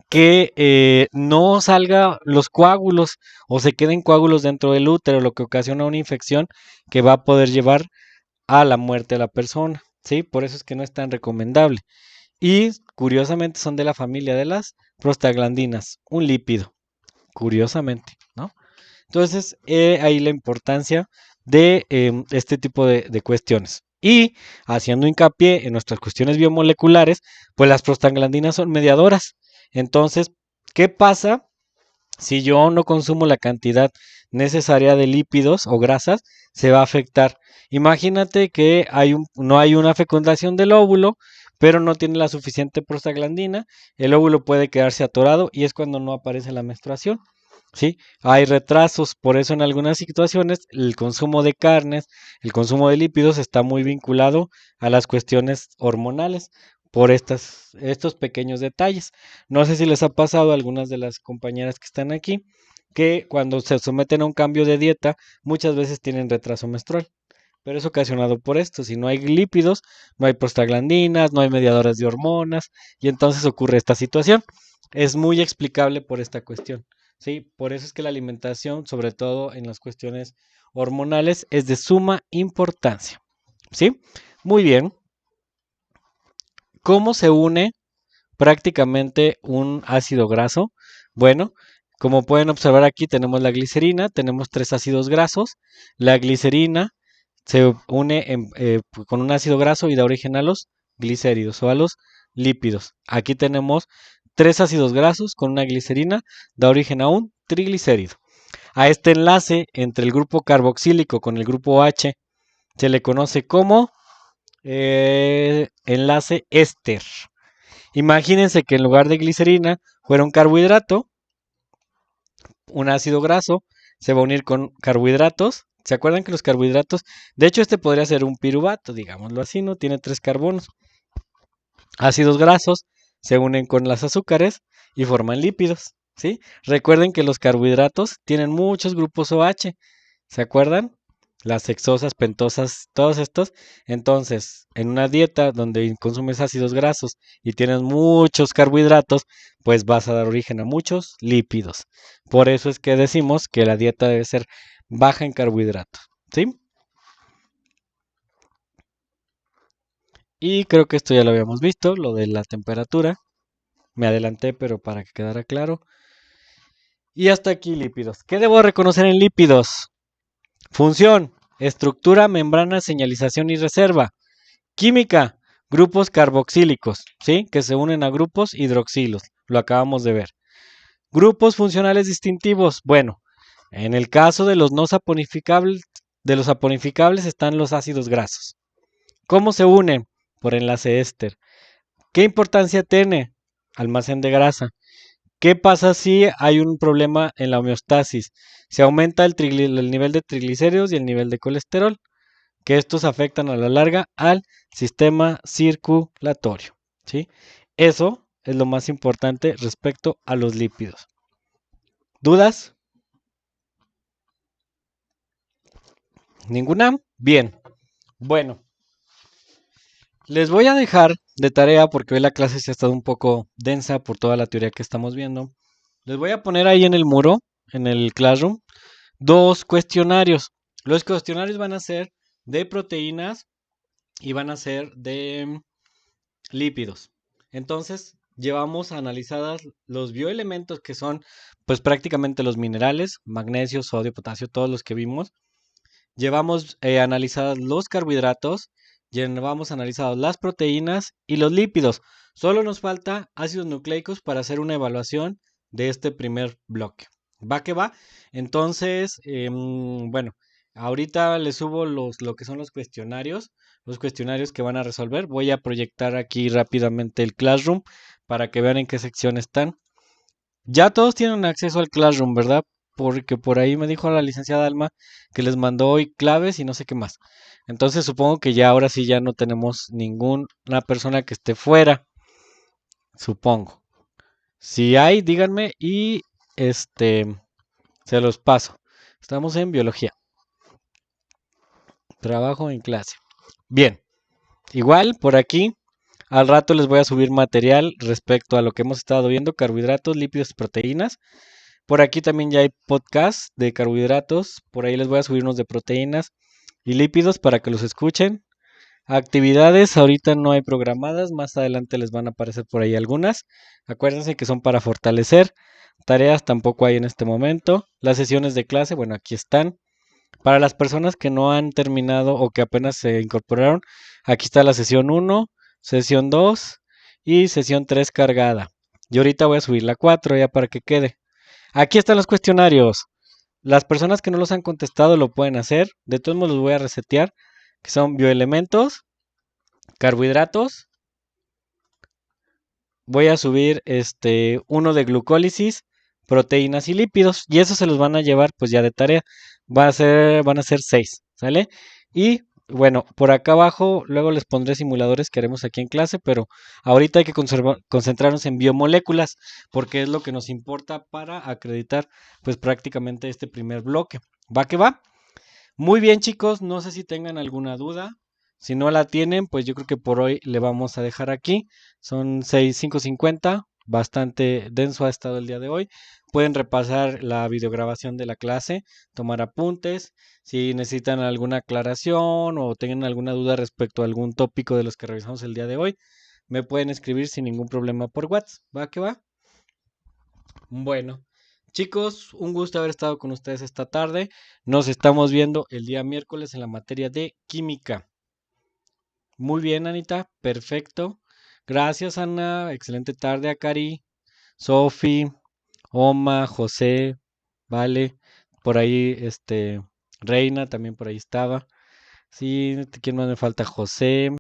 que no salga los coágulos o se queden coágulos dentro del útero, lo que ocasiona una infección que va a poder llevar a la muerte de la persona, ¿sí? Por eso es que no es tan recomendable. Y curiosamente son de la familia de las prostaglandinas, un lípido, curiosamente, ¿no? Entonces, ahí la importancia de este tipo de cuestiones. Y haciendo hincapié en nuestras cuestiones biomoleculares, pues las prostaglandinas son mediadoras. Entonces, ¿qué pasa Si yo no consumo la cantidad necesaria de lípidos o grasas, se va a afectar. Imagínate que no hay una fecundación del óvulo, pero no tiene la suficiente prostaglandina, el óvulo puede quedarse atorado y es cuando no aparece la menstruación. ¿Sí? Hay retrasos, por eso en algunas situaciones el consumo de carnes, el consumo de lípidos está muy vinculado a las cuestiones hormonales por estos pequeños detalles. No sé si les ha pasado a algunas de las compañeras que están aquí que cuando se someten a un cambio de dieta muchas veces tienen retraso menstrual, pero es ocasionado por esto. Si no hay lípidos, no hay prostaglandinas, no hay mediadores de hormonas y entonces ocurre esta situación. Es muy explicable por esta cuestión. Sí, por eso es que la alimentación, sobre todo en las cuestiones hormonales, es de suma importancia. ¿Sí? Muy bien. ¿Cómo se une prácticamente un ácido graso? Bueno, como pueden observar aquí tenemos la glicerina, tenemos 3 ácidos grasos. La glicerina se une con un ácido graso y da origen a los glicéridos o a los lípidos. Aquí tenemos 3 ácidos grasos con una glicerina, da origen a un triglicérido. A este enlace entre el grupo carboxílico con el grupo OH se le conoce como enlace éster. Imagínense que en lugar de glicerina fuera un carbohidrato, un ácido graso se va a unir con carbohidratos. ¿Se acuerdan que los carbohidratos, de hecho este podría ser un piruvato, digámoslo así, ¿no? Tiene 3 carbonos. Ácidos grasos se unen con las azúcares y forman lípidos, ¿sí? Recuerden que los carbohidratos tienen muchos grupos OH, ¿se acuerdan? Las hexosas, pentosas, todos estos. Entonces, en una dieta donde consumes ácidos grasos y tienes muchos carbohidratos, pues vas a dar origen a muchos lípidos. Por eso es que decimos que la dieta debe ser baja en carbohidratos, ¿sí? Y creo que esto ya lo habíamos visto, lo de la temperatura. Me adelanté, pero para que quedara claro. Y hasta aquí lípidos. ¿Qué debo reconocer en lípidos? Función, estructura, membrana, señalización y reserva. Química, grupos carboxílicos, ¿sí? Que se unen a grupos hidroxilos. Lo acabamos de ver. Grupos funcionales distintivos. Bueno, en el caso de los saponificables están los ácidos grasos. ¿Cómo se unen? Por enlace éster. ¿Qué importancia tiene? Almacén de grasa. ¿Qué pasa si hay un problema en la homeostasis? Se aumenta el nivel de triglicéridos y el nivel de colesterol, que estos afectan a la larga al sistema circulatorio, ¿sí? Eso es lo más importante respecto a los lípidos. ¿Dudas? ¿Ninguna? Bien. Bueno, les voy a dejar de tarea porque hoy la clase se ha estado un poco densa por toda la teoría que estamos viendo. Les voy a poner ahí en el muro, en el Classroom, 2 cuestionarios. Los cuestionarios van a ser de proteínas y van a ser de lípidos. Entonces, llevamos analizadas los bioelementos que son, pues prácticamente los minerales, magnesio, sodio, potasio, todos los que vimos. Llevamos analizados los carbohidratos, llevamos analizados las proteínas y los lípidos. Solo nos falta ácidos nucleicos para hacer una evaluación de este primer bloque. ¿Va que va? Entonces, bueno, ahorita les subo lo que son los cuestionarios que van a resolver. Voy a proyectar aquí rápidamente el Classroom para que vean en qué sección están. Ya todos tienen acceso al Classroom, ¿verdad? Porque por ahí me dijo la licenciada Alma que les mandó hoy claves y no sé qué más. Entonces supongo que ya ahora sí ya no tenemos ninguna persona que esté fuera. Supongo. Si hay, díganme y se los paso. Estamos en biología. Trabajo en clase. Bien. Igual por aquí al rato les voy a subir material respecto a lo que hemos estado viendo, carbohidratos, lípidos, proteínas. Por aquí también ya hay podcasts de carbohidratos. Por ahí les voy a subir unos de proteínas y lípidos para que los escuchen. Actividades ahorita no hay programadas, más adelante les van a aparecer por ahí algunas. Acuérdense que son para fortalecer. Tareas tampoco hay en este momento. Las sesiones de clase, bueno, aquí están. Para las personas que no han terminado o que apenas se incorporaron, aquí está la sesión 1, sesión 2 y sesión 3 cargada. Y ahorita voy a subir la 4 ya para que quede. Aquí están los cuestionarios. Las personas que no los han contestado lo pueden hacer. De todos modos los voy a resetear, que son bioelementos, carbohidratos. Voy a subir uno de glucólisis, proteínas y lípidos. Y eso se los van a llevar pues ya de tarea. Van a ser 6, ¿sale? Y bueno, por acá abajo luego les pondré simuladores que haremos aquí en clase, pero ahorita hay que concentrarnos en biomoléculas, porque es lo que nos importa para acreditar pues prácticamente este primer bloque. ¿Va que va? Muy bien, chicos, no sé si tengan alguna duda. Si no la tienen, pues yo creo que por hoy le vamos a dejar aquí. Son 5:50, bastante denso ha estado el día de hoy. Pueden repasar la videograbación de la clase, tomar apuntes. Si necesitan alguna aclaración o tengan alguna duda respecto a algún tópico de los que revisamos el día de hoy, me pueden escribir sin ningún problema por WhatsApp. ¿Va que va? Bueno, chicos, un gusto haber estado con ustedes esta tarde. Nos estamos viendo el día miércoles en la materia de química. Muy bien, Anita, perfecto. Gracias, Ana. Excelente tarde a Cari, Sofi, Oma, José, vale. Por ahí, Reina también por ahí estaba. Sí, ¿quién más me falta? José.